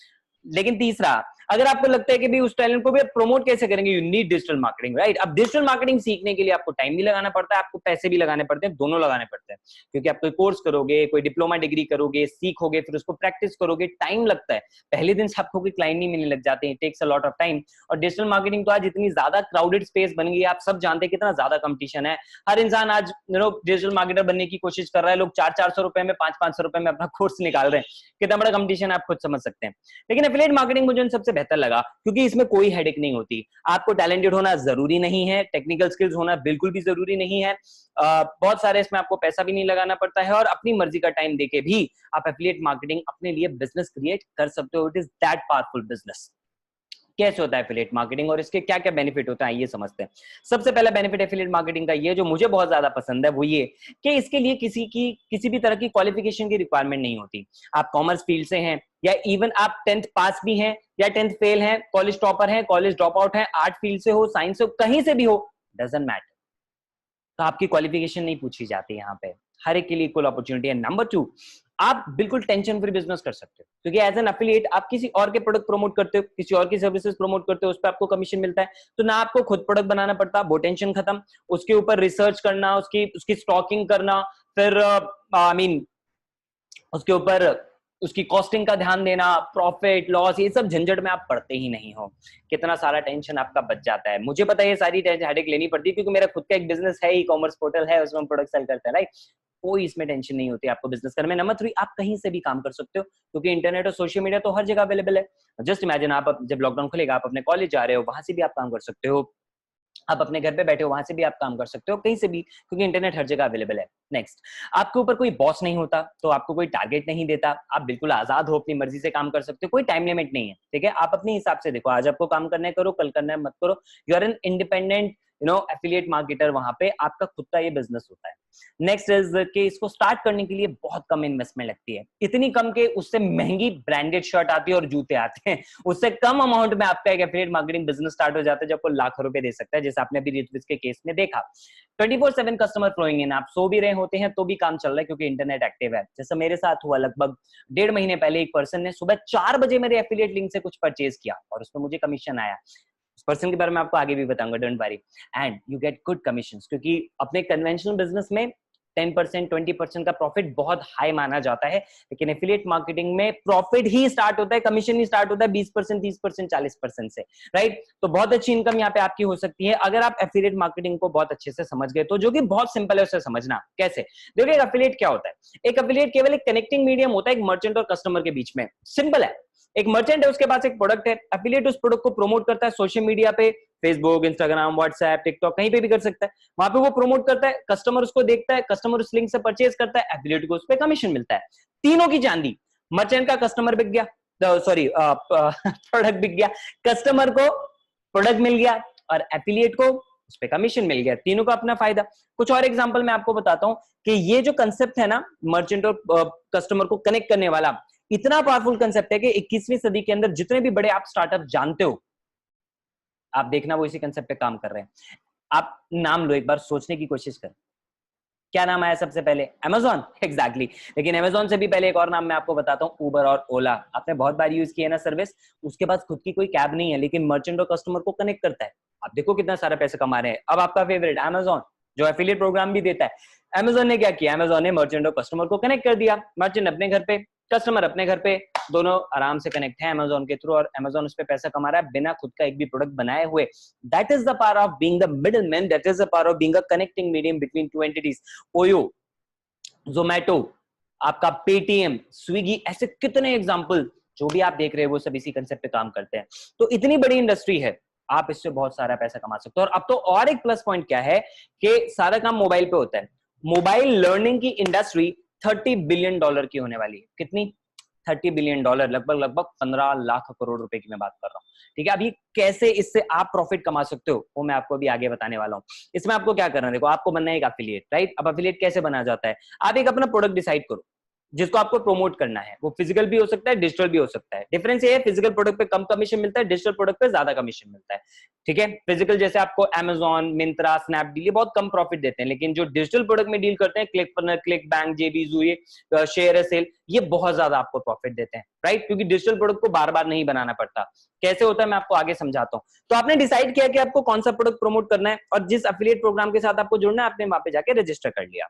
लेकिन तीसरा, अगर आपको लगता है कि भी उस टैलेंट को भी प्रमोट कैसे करेंगे, you need digital marketing, right? अब डिजिटल मार्केटिंग सीखने के लिए आपको टाइम भी लगाना पड़ता है, आपको पैसे भी लगाने पड़ते हैं, दोनों लगाने पड़ते हैं। क्योंकि आप कोई कोर्स करोगे, कोई डिप्लोमा डिग्री करोगे, सीखोगे, फिर उसको प्रैक्टिस करोगे, टाइम लगता है। पहले दिन से आपको कोई क्लाइंट नहीं मिलने लग जाते हैं, takes a lot of time. और डिजिटल मार्केटिंग तो आज इतनी ज्यादा क्राउडेड स्पेस बन गई है, आप सब जानते हैं कितना ज्यादा कंपटीशन है। हर इंसान आज डिजिटल मार्केटर बनने की कोशिश कर रहा है। लोग 400-400 रुपए में, 500-500 रुपए में अपना कोर्स निकाल रहे हैं। कितना बड़ा कंपटीशन है आप खुद समझ सकते हैं। लेकिन एफिलिएट मार्केटिंग मुझे सबसे बेहतर लगा क्योंकि इसमें कोई हेडेक नहीं होती। आपको टैलेंटेड होना जरूरी नहीं है, टेक्निकल स्किल्स होना बिल्कुल भी जरूरी नहीं है। बहुत सारे इसमें आपको पैसा भी नहीं लगाना पड़ता है, और अपनी मर्जी का टाइम देके भी आप एफिलिएट मार्केटिंग अपने लिए बिजनेस क्रिएट कर सकते हो। It is that powerful business. कैसे होता है एफिलिएट मार्केटिंग और इसके क्या क्या बेनिफिट होता है, ये समझते हैं। सबसे पहला बेनिफिट एफिलिएट मार्केटिंग का ये जो मुझे बहुत ज्यादा पसंद है, वो ये कि इसके लिए किसी भी तरह की क्वालिफिकेशन की रिक्वायरमेंट नहीं होती। आप कॉमर्स फील्ड से हैं, या इवन आप 10th पास भी हैं, या 10th फेल हैं, कॉलेज टॉपर हैं, कॉलेज ड्रॉप आउट हैं, आर्ट फील्ड से हो, साइंस से हो, कहीं से भी हो, डजंट मैटर। तो आपकी क्वालिफिकेशन नहीं पूछी जाती यहाँ पे। हर एक के लिए इक्वल अपॉर्चुनिटी है। नंबर 2, आप बिल्कुल टेंशन फ्री बिजनेस कर सकते हो, क्योंकि एज एन एफिलिएट आप किसी और के प्रोडक्ट प्रमोट करते हो, किसी और की सर्विसेज प्रमोट करते हो, उस पर आपको कमीशन मिलता है। तो ना आपको खुद प्रोडक्ट बनाना पड़ता, वो टेंशन खत्म। उसके ऊपर रिसर्च करना, उसकी स्टॉकिंग करना, फिर आई मीन उसके ऊपर उसकी कॉस्टिंग का ध्यान देना, प्रॉफिट लॉस, ये सब झंझट में आप पड़ते ही नहीं हो। कितना सारा टेंशन आपका बच जाता है। मुझे पता है ये सारी हेडेक लेनी पड़ती है, क्योंकि मेरा खुद का एक बिजनेस है, ई कॉमर्स पोर्टल है, उसमें हम प्रोडक्ट सेल करते हैं, राइट? कोई इसमें टेंशन नहीं होती आपको बिजनेस करने में। नंबर 3, आप कहीं से भी काम कर सकते हो, क्योंकि इंटरनेट और सोशल मीडिया तो हर जगह अवेलेबल है। जस्ट इमेजिन, आप जब लॉकडाउन खुलेगा, आप अपने कॉलेज जा रहे हो, वहां से भी आप काम कर सकते हो। आप अपने घर पे बैठे हो, वहां से भी आप काम कर सकते हो, कहीं से भी, क्योंकि इंटरनेट हर जगह अवेलेबल है। नेक्स्ट, आपके ऊपर कोई बॉस नहीं होता, तो आपको कोई टारगेट नहीं देता। आप बिल्कुल आजाद हो, अपनी मर्जी से काम कर सकते हो, कोई टाइम लिमिट नहीं है। ठीक है, आप अपने हिसाब से देखो, आज आपको काम करना है करो, कल करना है मत करो। You are an independent affiliate marketer. वहां पे आपका खुद का ये बिजनेस होता है। नेक्स्ट इज कि इसको स्टार्ट करने के लिए बहुत कम इन्वेस्टमेंट लगती है, इतनी कम के उससे महंगी ब्रांडेड शर्ट आती है और जूते आते हैं। उससे कम अमाउंट में आपका एक एफिलिएट मार्केटिंग बिजनेस स्टार्ट हो जाता है, जो आपको लाखों रुपए दे सकता है, जैसे आपने अभी रित्विज के केस में देखा। 24/7 कस्टमर फ्लोइंग इन, आप सो भी रहे होते हैं तो भी काम चल रहा है, क्योंकि इंटरनेट एक्टिव है। जैसे मेरे साथ हुआ, लगभग 1.5 महीने पहले एक पर्सन ने सुबह 4 बजे मेरे एफिलिएट लिंक से कुछ परचेज किया, और उसमें मुझे कमीशन आया। उस पर्सन के बारे में आपको आगे भी बताऊंगा, don't worry. And you get good commissions, क्योंकि अपने कन्वेंशनल बिजनेस में 10% 20% का प्रॉफिट बहुत हाई माना जाता है, लेकिन एफिलिएट मार्केटिंग में प्रॉफिट ही स्टार्ट होता है, कमीशन ही स्टार्ट होता है 20%, 30%, 40% से, राइट? तो बहुत अच्छी इनकम यहाँ पे आपकी हो सकती है अगर आप एफिलिएट मार्केटिंग को बहुत अच्छे से समझ गए तो, जो कि बहुत सिंपल है उसे समझना। कैसे? देखिए, एफिलिएट क्या होता है? एक एफिलिएट केवल एक कनेक्टिंग मीडियम होता है एक मर्चेंट और कस्टमर के बीच में। सिंपल है, एक मर्चेंट है, उसके पास एक प्रोडक्ट है, एफिलिएट उस प्रोडक्ट को प्रमोट करता है सोशल मीडिया पे, फेसबुक, इंस्टाग्राम, व्हाट्सएप, टिकटॉक, कहीं पे भी कर सकता है। वहां पे वो प्रमोट करता है, कस्टमर उसको देखता है, कस्टमर उस लिंक से परचेज करता है, एफिलिएट को उस पे कमीशन मिलता है। तीनों की चांदी, मर्चेंट का कस्टमर बिक गया, सॉरी प्रोडक्ट बिक गया, कस्टमर को प्रोडक्ट मिल गया और एफिलिएट को उस पे कमीशन मिल गया, तीनों का अपना फायदा। कुछ और एग्जांपल मैं आपको बताता हूं कि ये जो कंसेप्ट है ना, मर्चेंट और कस्टमर को कनेक्ट करने वाला, इतना पावरफुल कंसेप्ट है कि 21वीं सदी के अंदर जितने भी बड़े आप स्टार्टअप जानते हो, आप देखना वो इसी कंसेप्ट पे काम कर रहे हैं। आप नाम लो, एक बार सोचने की कोशिश करें, क्या नाम आया सबसे पहले? Amazon, exactly. लेकिन Amazon से भी पहले एक और नाम मैं आपको बताता हूं, Uber और Ola। आपने बहुत बार यूज किया है ना सर्विस। उसके पास खुद की कोई कैब नहीं है, लेकिन मर्चेंट और कस्टमर को कनेक्ट करता है। आप देखो कितना सारा पैसे कमा रहे हैं। अब आपका फेवरेट Amazon, जो एफिलिएट प्रोग्राम भी देता है। Amazon ने क्या किया? Amazon ने मर्चेंट और कस्टमर को कनेक्ट कर दिया। मर्चेंट अपने घर पे, कस्टमर अपने घर पे, दोनों आराम से कनेक्ट है Amazon के थ्रू, और Amazon उस पे पैसा कमा रहा है बिना खुद का एक भी प्रोडक्ट बनाए हुए। That is the power of being the middleman, that is the power of being a connecting medium between two entities. OYO, Zomato, आपका पेटीएम, स्विगी, ऐसे कितने एग्जांपल जो भी आप देख रहे हैं वो सब इसी कंसेप्ट पे काम करते हैं। तो इतनी बड़ी इंडस्ट्री है, आप इससे बहुत सारा पैसा कमा सकते हो। और अब तो और एक प्लस पॉइंट क्या है कि सारा काम मोबाइल पे होता है। मोबाइल लर्निंग की इंडस्ट्री $30 बिलियन की होने वाली है। कितनी? $30 बिलियन, लगभग 15 लाख करोड़ रुपए की मैं बात कर रहा हूँ। ठीक है, अभी कैसे इससे आप प्रॉफिट कमा सकते हो वो मैं आपको अभी आगे बताने वाला हूँ। इसमें आपको क्या करना है, देखो, आपको बनना है एक एफिलिएट, राइट? अब एफिलिएट कैसे बना जाता है? आप एक अपना प्रोडक्ट डिसाइड करो जिसको आपको प्रमोट करना है। वो फिजिकल भी हो सकता है, डिजिटल भी हो सकता है। डिफरेंस ये है, फिजिकल प्रोडक्ट पे कम कमीशन मिलता है, डिजिटल प्रोडक्ट पे ज्यादा कमीशन मिलता है। ठीक है, फिजिकल जैसे आपको Amazon, मिंत्रा, स्नैपडील, ये बहुत कम प्रॉफिट देते हैं, लेकिन जो डिजिटल प्रोडक्ट में डील करते हैं, क्लिक बैंक, जेबी, जूये, शेयर सेल, ये बहुत ज्यादा आपको प्रॉफिट देते हैं, राइट? क्योंकि डिजिटल प्रोडक्ट को बार बार नहीं बनाना पड़ता। कैसे होता है मैं आपको आगे समझाता हूँ। तो आपने डिसाइड किया कि आपको कौन सा प्रोडक्ट प्रमोट करना है, और जिस एफिलिएट प्रोग्राम के साथ आपको जुड़ना है, आपने वहां पे जाके रजिस्टर कर लिया।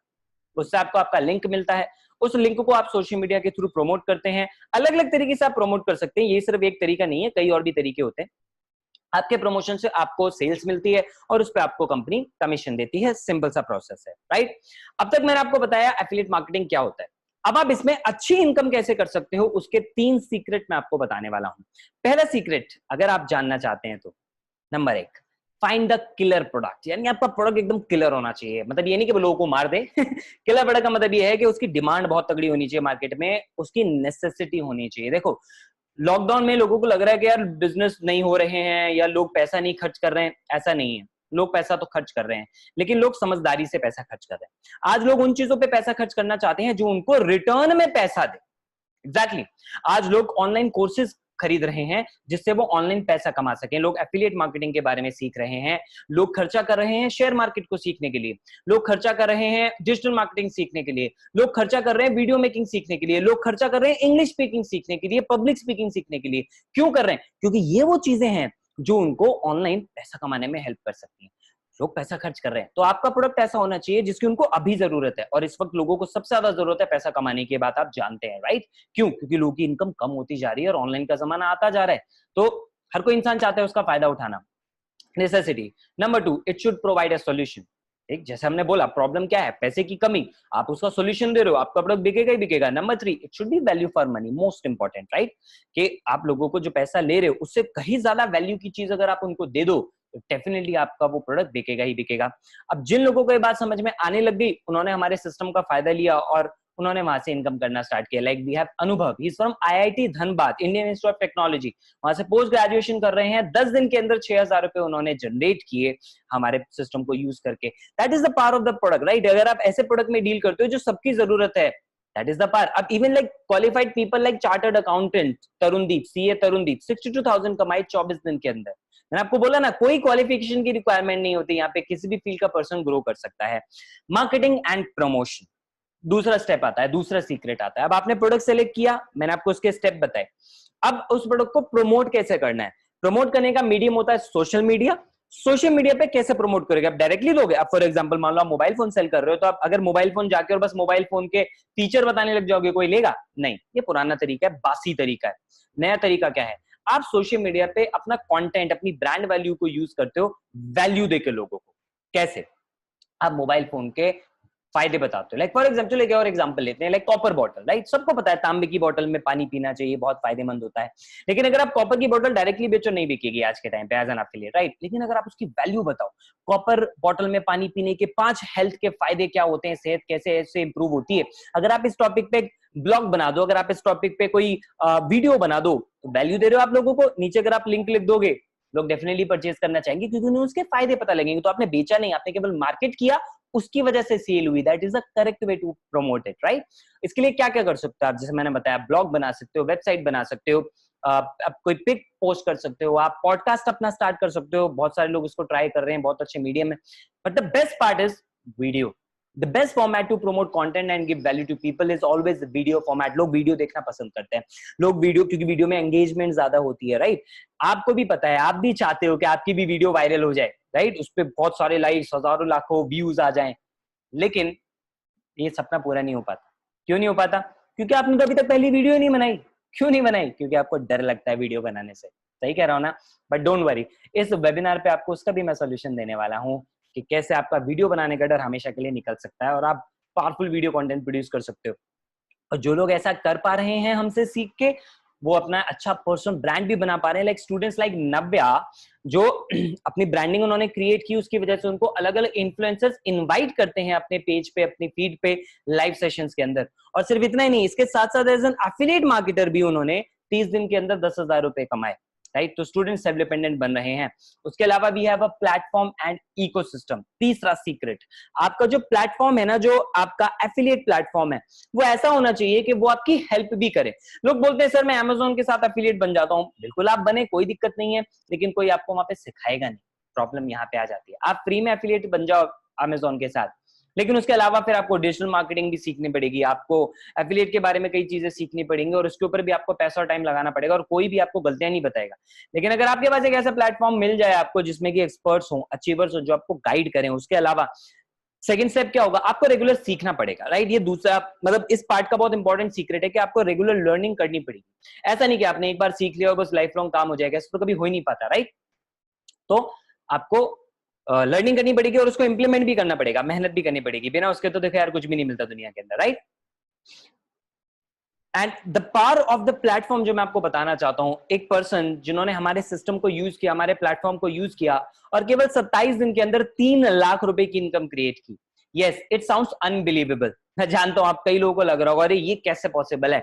उससे आपको आपका लिंक मिलता है, उस लिंक को आप सोशल मीडिया के थ्रू प्रमोट करते हैं। अलग अलग तरीके से आप प्रमोट कर सकते हैं, ये सिर्फ एक तरीका नहीं है, कई और भी तरीके होते हैं। आपके प्रमोशन से आपको सेल्स मिलती है और उस पर आपको कंपनी कमीशन देती है। सिंपल सा प्रोसेस है, राइट? अब तक मैंने आपको बताया एफिलिएट मार्केटिंग क्या होता है। अब आप इसमें अच्छी इनकम कैसे कर सकते हो, उसके 3 सीक्रेट मैं आपको बताने वाला हूं। पहला सीक्रेट अगर आप जानना चाहते हैं तो, number 1, find the killer product. यानी आपका प्रोडक्ट एकदम किलर होना चाहिए। मतलब ये नहीं कि वो लोगों को मार दे किलर प्रोडक्ट का मतलब ये है कि उसकी डिमांड बहुत तगड़ी होनी चाहिए मार्केट में, उसकी नेसेसिटी होनी चाहिए। देखो, लॉकडाउन में लोगों को लग रहा है कि यार बिजनेस नहीं हो रहे हैं या लोग पैसा नहीं खर्च कर रहे हैं। ऐसा नहीं है, लोग पैसा तो खर्च कर रहे हैं, लेकिन लोग समझदारी से पैसा खर्च कर रहे हैं। आज लोग उन चीजों पे पैसा खर्च करना चाहते हैं जो उनको रिटर्न में पैसा दे। एग्जैक्टली आज लोग ऑनलाइन कोर्सेज खरीद रहे हैं जिससे वो ऑनलाइन पैसा कमा सकें। लोग एफिलिएट मार्केटिंग के बारे में सीख रहे हैं, लोग खर्चा कर रहे हैं शेयर मार्केट को सीखने के लिए, लोग खर्चा कर रहे हैं डिजिटल मार्केटिंग सीखने के लिए, लोग खर्चा कर रहे हैं वीडियो मेकिंग सीखने के लिए, लोग खर्चा कर रहे हैं इंग्लिश स्पीकिंग सीखने के लिए, पब्लिक स्पीकिंग सीखने के लिए। क्यों कर रहे हैं? क्योंकि ये वो चीजें हैं जो उनको ऑनलाइन पैसा कमाने में हेल्प कर सकती हैं। लोग पैसा खर्च कर रहे हैं, तो आपका प्रोडक्ट ऐसा होना चाहिए जिसकी उनको अभी जरूरत है। और इस वक्त लोगों को सबसे ज्यादा जरूरत है पैसा कमाने की, बात आप जानते हैं, राइट? क्यों? क्योंकि लोगों की इनकम कम होती जा रही है और ऑनलाइन का जमाना आता जा रहा है, तो हर कोई इंसान चाहता है उसका फायदा उठाना। Necessity number 2, it should provide a solution. एक जैसे हमने बोला, प्रॉब्लम क्या है? पैसे की कमी, आप उसका सॉल्यूशन दे रहे हो, आपका प्रोडक्ट बिकेगा ही बिकेगा। Number 3, it should be value for money, most important, right? कि आप लोगों को जो पैसा ले रहे हो उससे कहीं ज्यादा वैल्यू की चीज अगर आप उनको दे दो तो डेफिनेटली आपका वो प्रोडक्ट बिकेगा ही बिकेगा। अब जिन लोगों को ये बात समझ में आने लग गई, उन्होंने हमारे सिस्टम का फायदा लिया और उन्होंने वहां से इनकम करना स्टार्ट किया। लाइक वी हैव अनुभव, he is from IIT Dhanbad, Indian institute of technology. वहां से पोस्ट ग्रेजुएशन कर रहे हैं, 10 दिन के अंदर 6,000 रुपए उन्होंने जनरेट किए हमारे सिस्टम को यूज करके। That is the power of the product, right? अगर आप ऐसे प्रोडक्ट में डील करते हो जो सबकी जरूरत है, दैट इज द पावर। अब even like qualified people like chartered accountant Tarundeep, CA Tarundeep, 62,000 कमाए 24 दिन के अंदर। मैंने आपको बोला ना, कोई क्वालिफिकेशन की रिक्वायरमेंट नहीं होती, यहाँ पे किसी भी फील्ड का पर्सन ग्रो कर सकता है। मार्केटिंग एंड प्रमोशन, दूसरा स्टेप आता है, दूसरा सीक्रेट आता है। अब आपने प्रोडक्ट सेलेक्ट किया, मैंने आपको उसके स्टेप बताए। अब उस प्रोडक्ट को प्रमोट कैसे करना है? प्रमोट करने का मीडियम होता है सोशल मीडिया। सोशल मीडिया पे कैसे प्रमोट करोगे? आप डायरेक्टली दोगे? आप फॉर एग्जांपल मान लो आप मोबाइल फोन सेल कर रहे हो, तो आप अगर मोबाइल फोन जाके और बस मोबाइल फोन के फीचर बताने लग जाओगे, कोई लेगा नहीं? ये पुराना तरीका है, बासी तरीका है। नया तरीका क्या है? आप सोशल मीडिया पे अपना कंटेंट, अपनी ब्रांड वैल्यू को यूज करते हो, वैल्यू देके लोगों को। कैसे? आप मोबाइल फोन के फायदे बताते हो। लाइक फॉर एग्जाम्पल एक और एग्जांपल लेते हैं, लाइक कॉपर बॉटल, राइट? सबको पता है तांबे की बोतल में पानी पीना चाहिए, बहुत फायदेमंद होता है। लेकिन अगर आप कॉपर की बोतल डायरेक्टली बेचो, नहीं बिकेगी आज के टाइम पे एज एन एफिलिएट, राइट? लेकिन अगर आप उसकी वैल्यू बताओ, कॉपर बॉटल में पानी पीने के 5 हेल्थ के फायदे क्या होते हैं, सेहत कैसे ऐसे इंप्रूव होती है, अगर आप इस टॉपिक पे ब्लॉग बना दो, अगर आप इस टॉपिक पे कोई वीडियो बना दो, तो वैल्यू दे रहे हो आप लोगों को। नीचे अगर आप लिंक लिख दोगे, लोग डेफिनेटली परचेज करना चाहेंगे, क्योंकि उन्हें उसके फायदे पता लगेंगे। तो आपने बेचा नहीं, आपने केवल मार्केट किया, उसकी वजह से सेल हुई। That is the correct way to promote it, right? इसके लिए क्या क्या कर सकते हो आप? जैसे मैंने बताया, ब्लॉग बना सकते हो, वेबसाइट बना सकते हो, आप कोई पिक पोस्ट कर सकते हो, आप पॉडकास्ट अपना स्टार्ट कर सकते हो। बहुत सारे लोग इसको ट्राई कर रहे हैं, बहुत अच्छे मीडियम है। But the best part is video. The best format to promote content and give value to people is always the video format. लोग वीडियो देखना पसंद करते हैं। लोग वीडियो, क्योंकि वीडियो में एंगेजमेंट ज्यादा होती है, राइट? आपको भी पता है, आप भी चाहते हो कि आपकी भी वीडियो वायरल हो जाए, राइट? उस पर बहुत सारे लाइक्स, हजारों लाखों व्यूज आ जाएं। लेकिन ये सपना पूरा नहीं हो पाता। क्यों नहीं हो पाता? क्योंकि आपने तो अभी तक पहली वीडियो नहीं बनाई। क्यों नहीं बनाई? क्योंकि आपको डर लगता है वीडियो बनाने से। सही कह रहा हूं ना? बट डोंट वरी, इस वेबिनार पे आपको उसका भी मैं सोल्यूशन देने वाला हूं कि कैसे आपका वीडियो बनाने का डर हमेशा के लिए निकल सकता है और आप पावरफुल वीडियो कंटेंट प्रोड्यूस कर सकते हो। और जो लोग ऐसा कर पा रहे हैं हमसे सीख के, वो अपना अच्छा पर्सनल ब्रांड भी बना पा रहे हैं। लाइक स्टूडेंट्स लाइक नव्या, जो अपनी ब्रांडिंग उन्होंने क्रिएट की, उसकी वजह से उनको अलग अलग इन्फ्लुएंसर्स इनवाइट करते हैं अपने पेज पे, अपनी फीड पे, लाइव सेशंस के अंदर। और सिर्फ इतना ही नहीं, इसके साथ साथ एज एन एफिलिएट मार्केटर भी उन्होंने 30 दिन के अंदर 10,000 रुपए कमाए, राइट? तो स्टूडेंट सेल्फ डिपेंडेंट बन रहे हैं। उसके अलावा we have a platform and ecosystem. तीसरा सीक्रेट, आपका जो प्लेटफॉर्म है ना, जो आपका एफिलिएट प्लेटफॉर्म है, वो ऐसा होना चाहिए कि वो आपकी हेल्प भी करे। लोग बोलते हैं सर मैं अमेजोन के साथ एफिलिएट बन जाता हूं। बिल्कुल आप बने, कोई दिक्कत नहीं है, लेकिन कोई आपको वहां पे सिखाएगा नहीं। प्रॉब्लम यहाँ पे आ जाती है। आप फ्री में एफिलिएट बन जाओ अमेजोन के साथ, लेकिन उसके अलावा फिर आपको डिजिटल मार्केटिंग भी सीखनी पड़ेगी, आपको एफिलिएट के बारे में कई चीजें सीखनी पड़ेंगी, और उसके ऊपर भी आपको पैसा और टाइम लगाना पड़ेगा, और कोई भी आपको गलतियां नहीं बताएगा। लेकिन अगर आपके पास एक ऐसा प्लेटफॉर्म मिल जाए आपको, जिसमें कि एक्सपर्ट्स हो, अचीवर्स हो, जो आपको गाइड करें, उसके अलावा सेकंड स्टेप क्या होगा? आपको रेगुलर सीखना पड़ेगा, राइट? ये दूसरा, मतलब इस पार्ट का बहुत इंपॉर्टेंट सीक्रेट है कि आपको रेगुलर लर्निंग करनी पड़ेगी। ऐसा नहीं कि आपने एक बार सीख लिया और बस लाइफ लॉन्ग काम हो जाएगा, ऐसा तो कभी हो ही नहीं पाता, राइट? तो आपको लर्निंग करनी पड़ेगी और उसको इंप्लीमेंट भी करना पड़ेगा, मेहनत भी करनी पड़ेगी। बिना उसके तो देखो यार, कुछ भी नहीं मिलता दुनिया के अंदर, right? And the power of the platform, जो मैं आपको बताना चाहता हूं, एक पर्सन जिन्होंने हमारे सिस्टम को यूज किया, हमारे प्लेटफॉर्म को यूज किया, और केवल 27 दिन के अंदर 3 लाख रुपए की इनकम क्रिएट की। Yes, it sounds unbelievable. मैं जानता हूं आप कई लोगों को लग रहा होगा अरे ये कैसे पॉसिबल है।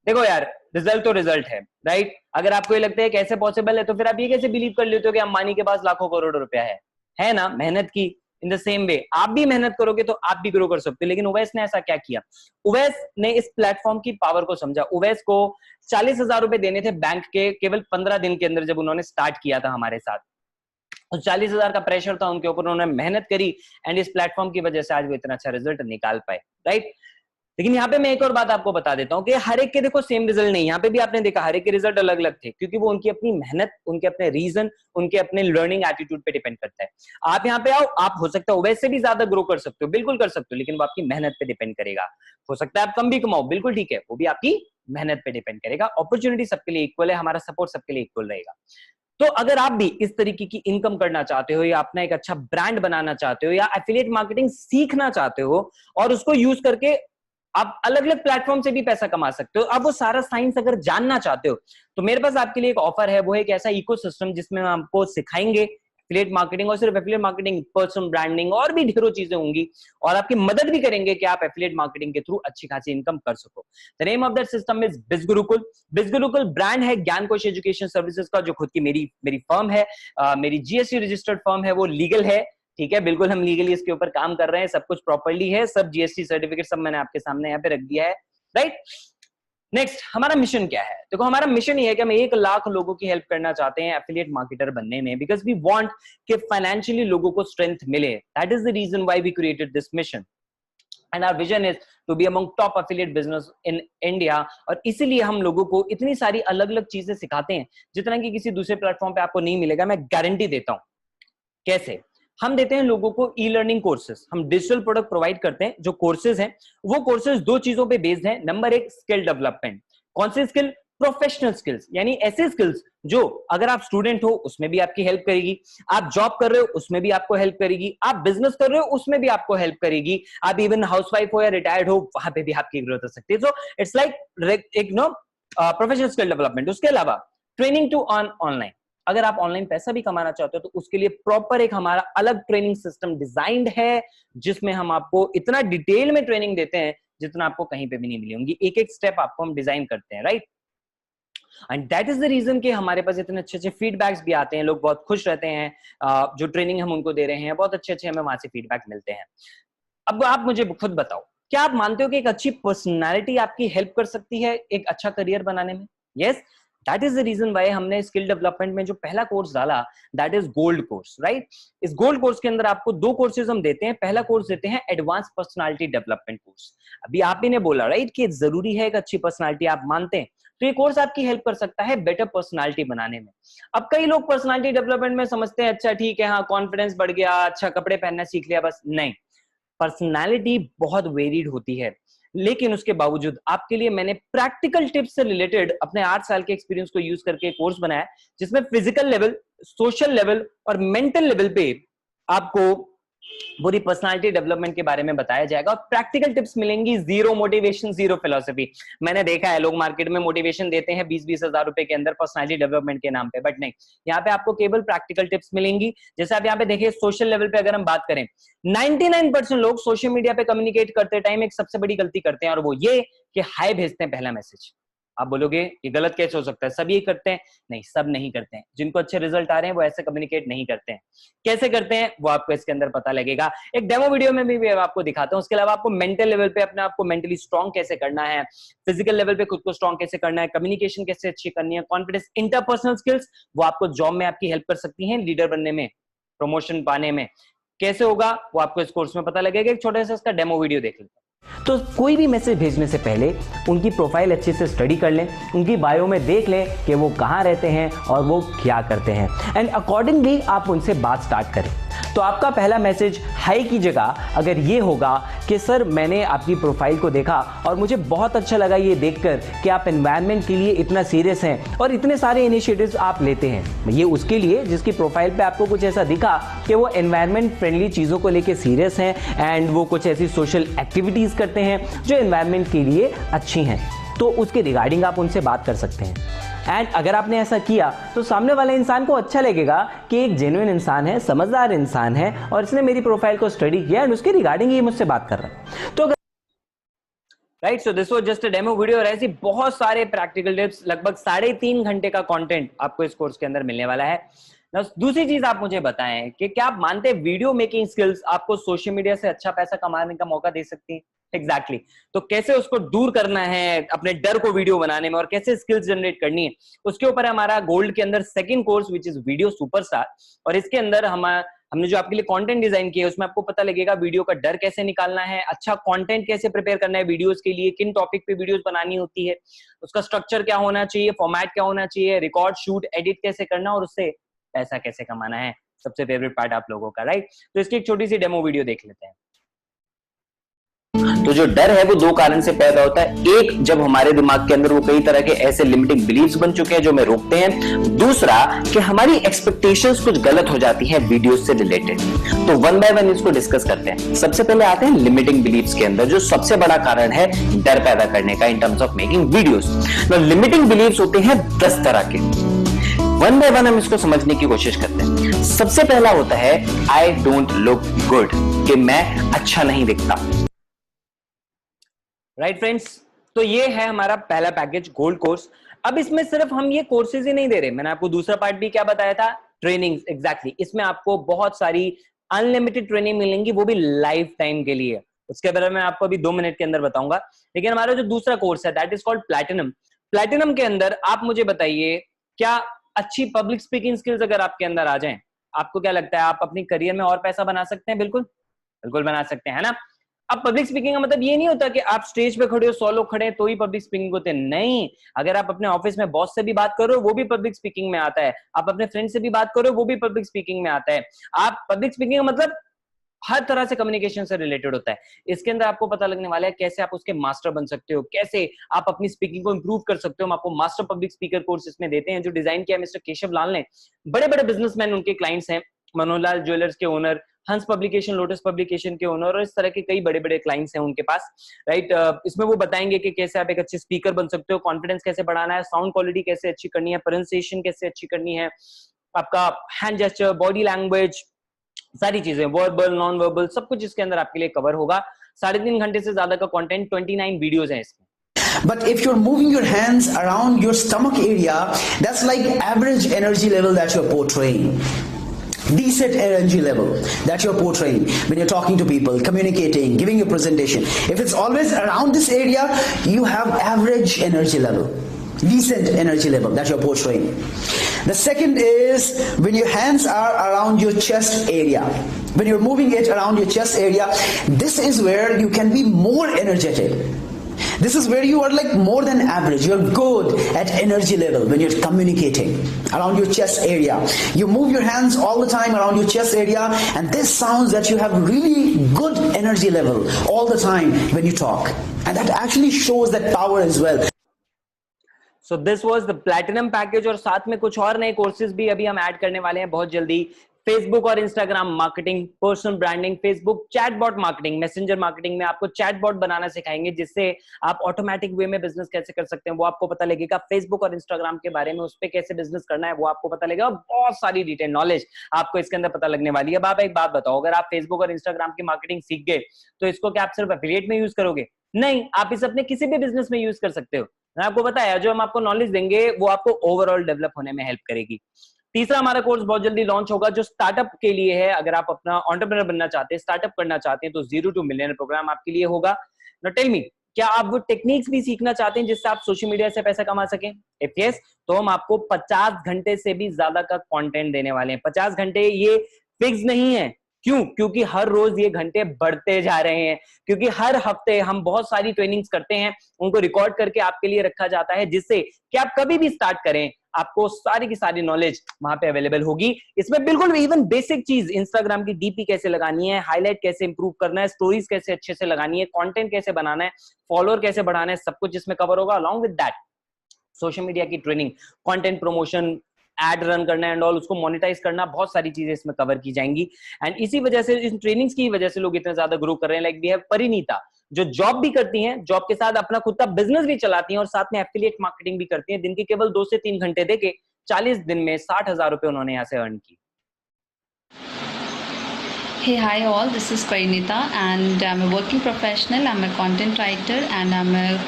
देखो यार, रिजल्ट तो रिजल्ट है, राइट? अगर आपको ये लगता है कैसे पॉसिबल है, तो फिर आप ये कैसे बिलीव कर लेते हो कि अंबानी के पास लाखों करोड़ रुपया है ना? मेहनत की। इन द सेम वे आप भी मेहनत करोगे तो आप भी ग्रो कर सकते हो। लेकिन उवैस ने ऐसा क्या किया? उवैस ने इस प्लेटफॉर्म की पावर को समझा। उवैस को 40,000 रुपए देने थे बैंक के, केवल 15 दिन के अंदर जब उन्होंने स्टार्ट किया था हमारे साथ। और 40,000 का प्रेशर था उनके ऊपर, उन्होंने मेहनत करी, एंड इस प्लेटफॉर्म की वजह से आज वो इतना अच्छा रिजल्ट निकाल पाए, राइट? लेकिन यहाँ पे मैं एक और बात आपको बता देता हूँ कि हर एक के देखो सेम रिजल्ट नहीं। यहाँ पे भी आपने देखा हर एक के रिजल्ट अलग अलग थे, क्योंकि वो उनकी अपनी मेहनत, उनके अपने रीजन, उनके अपने लर्निंग एटीट्यूड पे डिपेंड करता है। आप यहाँ पे आओ, आप हो सकता है वैसे भी ज्यादा ग्रो कर सकते हो, बिल्कुल कर सकते हो, लेकिन वो आपकी मेहनत पे डिपेंड करेगा। हो सकता है आप कम भी कमाओ, बिल्कुल ठीक है, वो भी आपकी मेहनत पे डिपेंड करेगा। अपॉर्चुनिटी सबके लिए इक्वल है, हमारा सपोर्ट सबके लिए इक्वल रहेगा। तो अगर आप भी इस तरीके की इनकम करना चाहते हो, या अपना एक अच्छा ब्रांड बनाना चाहते हो, या एफिलिएट मार्केटिंग सीखना चाहते हो, और उसको यूज करके आप अलग अलग प्लेटफॉर्म से भी पैसा कमा सकते हो, आप वो सारा साइंस अगर जानना चाहते हो, तो मेरे पास आपके लिए एक ऑफर है। वो है एक ऐसा इकोसिस्टम जिसमें हम आपको सिखाएंगे एफिलिएट मार्केटिंग, और सिर्फ एफिलिएट मार्केटिंग, पर्सनल ब्रांडिंग और भी ढेरों चीजें होंगी, और आपकी मदद भी करेंगे कि आप एफिलिएट मार्केटिंग के थ्रू अच्छी खासी इनकम कर सको। The name of that system is Bizgurukul. Bizgurukul brand है ज्ञानकोश एजुकेशन सर्विसेज का, जो खुद की मेरी फर्म है, मेरी जीएसटी रजिस्टर्ड फर्म है, वो लीगल है, ठीक है? बिल्कुल हम लीगली इसके ऊपर काम कर रहे हैं, सब कुछ प्रॉपर्ली है, सब जीएसटी सर्टिफिकेट सब मैंने आपके सामने यहाँ पे रख दिया है, राइट? नेक्स्ट, हमारा मिशन क्या है? देखो हमारा मिशन ये है कि हम 1 लाख लोगों की हेल्प करना चाहते हैं एफिलिएट मार्केटर बनने में, बिकॉज वी वांट कि फाइनेंशियली लोगों को स्ट्रेंथ मिले। That is the reason why we created this mission, and our vision is to be among top affiliate business in India. और इसीलिए हम लोगों को इतनी सारी अलग अलग चीजें सिखाते हैं, जितना कि किसी दूसरे प्लेटफॉर्म पे आपको नहीं मिलेगा, मैं गारंटी देता हूं। कैसे? हम देते हैं लोगों को ई लर्निंग कोर्सेज, हम डिजिटल प्रोडक्ट प्रोवाइड करते हैं। जो कोर्सेज हैं वो कोर्सेज दो चीजों पे बेस्ड हैं। नंबर एक, स्किल डेवलपमेंट। कौन सी स्किल? प्रोफेशनल स्किल्स, यानी ऐसे स्किल्स जो अगर आप स्टूडेंट हो उसमें भी आपकी हेल्प करेगी, आप जॉब कर रहे हो उसमें भी आपको हेल्प करेगी, आप बिजनेस कर रहे हो उसमें भी आपको हेल्प करेगी, आप इवन हाउसवाइफ हो या रिटायर्ड हो वहां पे भी आपकी जरूरत हो सकती है। सो इट्स लाइक एक नो प्रोफेशनल स्किल डेवलपमेंट। उसके अलावा ट्रेनिंग टू अर्न ऑनलाइन। अगर आप ऑनलाइन पैसा भी कमाना चाहते हो तो उसके लिए प्रॉपर एक हमारा अलग ट्रेनिंग सिस्टम डिजाइंड है, जिसमें हम आपको इतना डिटेल में ट्रेनिंग देते हैं जितना आपको कहीं पे भी नहीं मिली होंगी। एक एक स्टेप आपको हम डिजाइन करते हैं, right? And that is the reason कि हमारे पास इतने अच्छे अच्छे फीडबैक्स भी आते हैं, लोग बहुत खुश रहते हैं। जो ट्रेनिंग हम उनको दे रहे हैं बहुत अच्छे अच्छे हमें वहां से फीडबैक मिलते हैं। अब आप मुझे खुद बताओ, क्या आप मानते हो कि एक अच्छी पर्सनालिटी आपकी हेल्प कर सकती है एक अच्छा करियर बनाने में? Yes, that is the reason why हमने स्किल डेवलपमेंट में जो पहला कोर्स डाला that is gold course, right? इस गोल्ड कोर्स के अंदर आपको दो कोर्सेज हम देते हैं। पहला कोर्स देते हैं एडवांस पर्सनालिटी डेवलपमेंट कोर्स। अभी आप ही ने बोला राइट कि जरूरी है एक अच्छी पर्सनालिटी, आप मानते हैं, तो ये कोर्स आपकी हेल्प कर सकता है बेटर पर्सनालिटी बनाने में। अब कई लोग पर्सनालिटी डेवलपमेंट में समझते हैं अच्छा ठीक है, हाँ कॉन्फिडेंस बढ़ गया, अच्छा कपड़े पहनना सीख लिया, बस नहीं। पर्सनालिटी बहुत वेरिड होती है, लेकिन उसके बावजूद आपके लिए मैंने प्रैक्टिकल टिप्स से रिलेटेड अपने 8 साल के एक्सपीरियंस को यूज करके कोर्स बनाया, जिसमें फिजिकल लेवल, सोशल लेवल और मेंटल लेवल पे आपको पूरी पर्सनालिटी डेवलपमेंट के बारे में बताया जाएगा और प्रैक्टिकल टिप्स मिलेंगी। Zero motivation, zero philosophy. मैंने देखा है लोग मार्केट में मोटिवेशन देते हैं 20-20 हजार रुपए के अंदर पर्सनालिटी डेवलपमेंट के नाम पे, बट नहीं, यहाँ पे आपको केवल प्रैक्टिकल टिप्स मिलेंगी। जैसे आप यहाँ पे देखिए, सोशल लेवल पे अगर हम बात करें, 99% लोग सोशल मीडिया पे कम्युनिकेट करते टाइम एक सबसे बड़ी गलती करते हैं, और वो ये कि हाय भेजते हैं पहला मैसेज। आप बोलोगे ये गलत कैसे हो सकता है, सब यही करते हैं? नहीं, सब नहीं करते हैं। जिनको अच्छे रिजल्ट आ रहे हैं वो ऐसे कम्युनिकेट नहीं करते हैं। कैसे करते हैं वो आपको इसके अंदर पता लगेगा, एक डेमो वीडियो में भी आपको दिखाता हूं। उसके अलावा आपको मेंटल लेवल पे अपने आपको मेंटली स्ट्रांग कैसे करना है, फिजिकल लेवल पे खुद को स्ट्रांग कैसे करना है, कम्युनिकेशन कैसे अच्छी करनी है, कॉन्फिडेंस, इंटरपर्सनल स्किल्स, वो आपको जॉब में आपकी हेल्प कर सकती है, लीडर बनने में, प्रमोशन पाने में। कैसे होगा वो आपको इस कोर्स में पता लगेगा। एक छोटा सा इसका डेमो वीडियो देख लेते हैं। तो कोई भी मैसेज भेजने से पहले उनकी प्रोफाइल अच्छे से स्टडी कर लें, उनकी बायो में देख लें कि वो कहाँ रहते हैं और वो क्या करते हैं, एंड अकॉर्डिंगली आप उनसे बात स्टार्ट करें। तो आपका पहला मैसेज हाय की जगह अगर ये होगा कि सर मैंने आपकी प्रोफाइल को देखा और मुझे बहुत अच्छा लगा ये देखकर कि आप एनवायरनमेंट के लिए इतना सीरियस हैं और इतने सारे इनिशिएटिव्स आप लेते हैं। ये उसके लिए जिसकी प्रोफाइल पे आपको कुछ ऐसा दिखा कि वो एनवायरनमेंट फ्रेंडली चीज़ों को लेके सीरियस हैं एंड वो कुछ ऐसी सोशल एक्टिविटीज़ करते हैं जो एनवायरनमेंट के लिए अच्छी हैं, तो उसके रिगार्डिंग आप उनसे बात कर सकते हैं। एंड अगर आपने ऐसा किया तो सामने वाले इंसान को अच्छा लगेगा कि एक जेन्युइन इंसान है, समझदार इंसान है और इसने मेरी प्रोफाइल को स्टडी किया एंड उसके रिगार्डिंग ही मुझसे बात कर रहा है। तो right, so this was just a demo video और ऐसी बहुत सारे प्रैक्टिकल टिप्स, लगभग 3.5 घंटे का कंटेंट आपको इस कोर्स के अंदर मिलने वाला है। दूसरी चीज आप मुझे बताएं कि क्या आप मानते हैं वीडियो मेकिंग स्किल्स आपको सोशल मीडिया से अच्छा पैसा कमाने का मौका दे सकती है? एग्जैक्टली तो कैसे उसको दूर करना है अपने डर को वीडियो बनाने में और कैसे स्किल्स जनरेट करनी है, उसके ऊपर हमारा गोल्ड के अंदर second course which is video superstar. और इसके अंदर हमने जो आपके लिए कंटेंट डिजाइन किया है उसमें आपको पता लगेगा वीडियो का डर कैसे निकालना है, अच्छा कंटेंट कैसे प्रिपेयर करना है वीडियोस के लिए, किन टॉपिक पे वीडियोस बनानी होती है, उसका स्ट्रक्चर क्या होना चाहिए, फॉर्मेट क्या होना चाहिए, रिकॉर्ड शूट एडिट कैसे करना और उससे पैसा कैसे कमाना है, सबसे फेवरेट पार्ट आप लोगों का, राइट? तो इसकी एक छोटी सी डेमो वीडियो देख लेते हैं। तो जो डर है वो दो कारण से पैदा होता है। एक, जब हमारे दिमाग के अंदर वो कई तरह के ऐसे लिमिटिंग बिलीव्स बन चुके हैं जो हमें रोकते हैं। दूसरा, कि हमारी एक्सपेक्टेशंस कुछ गलत हो जाती हैं वीडियोस से रिलेटेड। तो वन बाय वन इसको डिस्कस करते हैं। सबसे पहले आते हैं लिमिटिंग बिलीव्स के अंदर, जो सबसे बड़ा कारण है डर पैदा करने का in terms of making videos. Limiting believes होते हैं 10 तरह के। वन बाय वन हम इसको समझने की कोशिश करते हैं। सबसे पहला होता है आई डोंट लुक गुड, कि मैं अच्छा नहीं दिखता। राइट फ्रेंड्स, तो ये है हमारा पहला पैकेज गोल्ड कोर्स। अब इसमें सिर्फ हम ये कोर्सेज ही नहीं दे रहे, मैंने आपको दूसरा पार्ट भी क्या बताया था, ट्रेनिंग। एग्जैक्टली इसमें आपको बहुत सारी अनलिमिटेड ट्रेनिंग मिलेंगी, वो भी लाइफ टाइम के लिए। उसके बारे में आपको अभी 2 मिनट के अंदर बताऊंगा। लेकिन हमारा जो दूसरा कोर्स है that is called platinum. Platinum के अंदर आप मुझे बताइए, क्या अच्छी पब्लिक स्पीकिंग स्किल्स अगर आपके अंदर आ जाएं, आपको क्या लगता है आप अपनी करियर में और पैसा बना सकते हैं? बिल्कुल बिल्कुल बना सकते हैं, है ना? अब पब्लिक स्पीकिंग का मतलब ये नहीं होता कि आप स्टेज पे खड़े हो, 100 लोग खड़े हैं तो ही पब्लिक स्पीकिंग होते हैं, नहीं। अगर आप अपने ऑफिस में बॉस से भी बात करो वो भी पब्लिक स्पीकिंग में आता है, आप अपने फ्रेंड से भी बात करो वो भी पब्लिक स्पीकिंग में आता है। आप पब्लिक स्पीकिंग का मतलब हर तरह से कम्युनिकेशन से रिलेटेड होता है। इसके अंदर आपको पता लगने वाला है कैसे आप उसके मास्टर बन सकते हो, कैसे आप अपनी स्पीकिंग को इंप्रूव कर सकते हो। हम आपको मास्टर पब्लिक स्पीकर कोर्स इसमें देते हैं, जो डिजाइन किया मिस्टर केशव लाल ने। बड़े बड़े बिजनेसमैन उनके क्लाइंट्स हैं, मनोहरलाल ज्वेलर्स के ओनर, हंस पब्लिकेशन, लोटस पब्लिकेशन के ओनर, और इस तरह के कई बड़े बड़े क्लाइंट्स हैं उनके पास, राइट। इसमें वो बताएंगे कि कैसे आप एक अच्छे स्पीकर बन सकते हो, कॉन्फिडेंस कैसे बढ़ाना है, साउंड क्वालिटी कैसे अच्छी करनी है, प्रोनाउंसिएशन कैसे अच्छी करनी है, आपका हैंड जेस्चर, बॉडी लैंग्वेज, सारी चीजें, वर्बल नॉन वर्बल, सब कुछ इसके अंदर आपके लिए कवर होगा। 3.5 घंटे से ज्यादा का कंटेंट, 29 वीडियोस हैं इसमें। But if you're moving your hands around your stomach area, that's like average energy level that you're portraying. Decent energy level that you're portraying when you're talking to people, communicating, giving a presentation. If it's always around this area, you have average energy level. Decent energy level that you're portraying. The second is when your hands are around your chest area. When you're moving it around your chest area, this is where you can be more energetic. This is where you are like more than average. You're good at energy level when you're communicating around your chest area. You move your hands all the time around your chest area, and this sounds that you have really good energy level all the time when you talk. And that actually shows that power as well. So this was the platinum package, और साथ में कुछ और नए कोर्सेज भी अभी हम ऐड करने वाले हैं बहुत जल्दी। फेसबुक और Instagram marketing, personal branding, Facebook chatbot marketing, messenger marketing में आपको चैटबॉट बनाना सिखाएंगे, जिससे आप ऑटोमेटिक वे में बिजनेस कैसे कर सकते हैं वो आपको पता लगेगा। फेसबुक और इंस्टाग्राम के बारे में, उस पर कैसे बिजनेस करना है वो आपको पता लगेगा। बहुत सारी डिटेल नॉलेज आपको इसके अंदर पता लगने वाली है। अब आप एक बात बताओ, अगर आप फेसबुक और इंस्टाग्राम की मार्केटिंग सीख गए तो इसको क्या आप सिर्फ एफिलिएट में यूज करोगे? नहीं, आप इसे अपने किसी भी बिजनेस में यूज कर सकते हो। मैं आपको बताया, जो हम आपको नॉलेज देंगे वो आपको ओवरऑल डेवलप होने में हेल्प करेगी। तीसरा हमारा कोर्स बहुत जल्दी लॉन्च होगा जो स्टार्टअप के लिए है। अगर आप अपना एंटरप्रेन्योर बनना चाहते हैं, स्टार्टअप करना चाहते हैं, तो 0 to मिलियनर प्रोग्राम आपके लिए होगा। नाउ टेल मी, क्या आप वो टेक्निक्स भी सीखना चाहते हैं जिससे आप सोशल मीडिया से पैसा कमा सकें? इफ यस, तो हम आपको 50 घंटे से भी ज्यादा का कंटेंट देने वाले हैं। 50 घंटे ये फिक्स नहीं है। क्यों? क्योंकि हर रोज ये घंटे बढ़ते जा रहे हैं, क्योंकि हर हफ्ते हम बहुत सारी ट्रेनिंग्स करते हैं, उनको रिकॉर्ड करके आपके लिए रखा जाता है, जिससे कि आप कभी भी स्टार्ट करें आपको सारी की सारी नॉलेज वहां पे अवेलेबल होगी। इसमें बिल्कुल इवन बेसिक चीज, इंस्टाग्राम की डीपी कैसे लगानी है, हाईलाइट कैसे इंप्रूव करना है, स्टोरीज कैसे अच्छे से लगानी है, कंटेंट कैसे बनाना है, फॉलोअर कैसे बढ़ाना है, सब कुछ इसमें कवर होगा। Along with that social media की training, content promotion, ad run करना एंड ऑल, उसको मोनेटाइज करना, बहुत सारी चीजें इसमें कवर की जाएंगी। एंड इसी वजह से, इन ट्रेनिंग्स की वजह से लोग इतने ज्यादा ग्रो कर रहे हैं। लाइक वी हैव परिनीता, जो जॉब भी करती हैं, जॉब के साथ अपना खुद का बिजनेस भी चलाती हैं और साथ में एफिलिएट मार्केटिंग भी करती हैं। दिन के केवल 2 से 3 घंटे देके 40 दिन में 60,000 रुपए उन्होंने यहाँ से अर्न की। Hey, hi all, this is Parinita and I'm a working professional, I'm a content writer and I'm a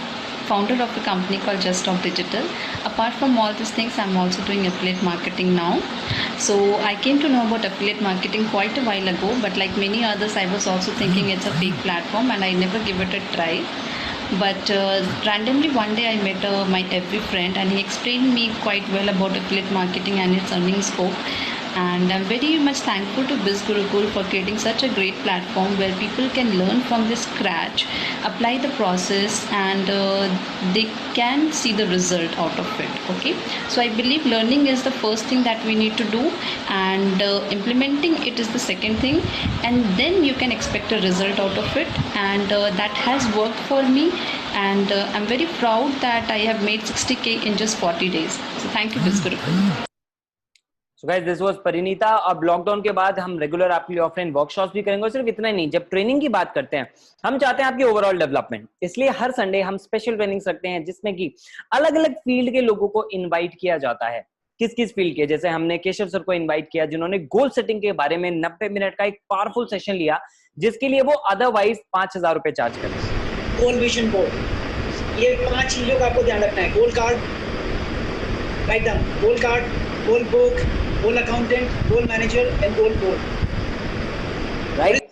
founder of a company called Just Stop Digital. Apart from all these things, I'm also doing affiliate marketing now. So I came to know about affiliate marketing quite a while ago, but like many others, I was also thinking it's a fake platform and I never give it a try. But randomly one day I met my every friend and he explained me quite well about affiliate marketing and its earning scope. And I'm very much thankful to Biz Gurukul for creating such a great platform where people can learn from the scratch, apply the process, and they can see the result out of it. Okay, so I believe learning is the first thing that we need to do, and implementing it is the second thing, and then you can expect a result out of it. And that has worked for me, and I'm very proud that I have made 60K in just 40 days. So thank you, Biz Gurukul. So guys, this was परिनीता। अब लॉकडाउन के बाद हम रेगुलर आपके लिए ऑफलाइन वर्कशॉप्स भी करेंगे। और सिर्फ इतना ही नहीं, जब ट्रेनिंग की बात करते हैं, हम चाहते हैं आपकी ओवरऑल डेवलपमेंट, इसलिए हर संडे हम स्पेशल ट्रेनिंग रखते हैं जिसमें कि अलग अलग फील्ड के लोगों को इन्वाइट किया जाता है। किस किस फील्ड के? जैसे हमने केशव सर को इन्वाइट किया, जिन्होंने गोल सेटिंग के बारे में 90 मिनट का एक पावरफुल सेशन लिया, जिसके लिए वो अदरवाइज 5,000 रुपए चार्ज करें। गोल विजन बोर्ड, ये 5 चीजों का आपको ध्यान रखना है। Goal card, write down, goal card, goal book, goal accountant, goal manager and goal board, right.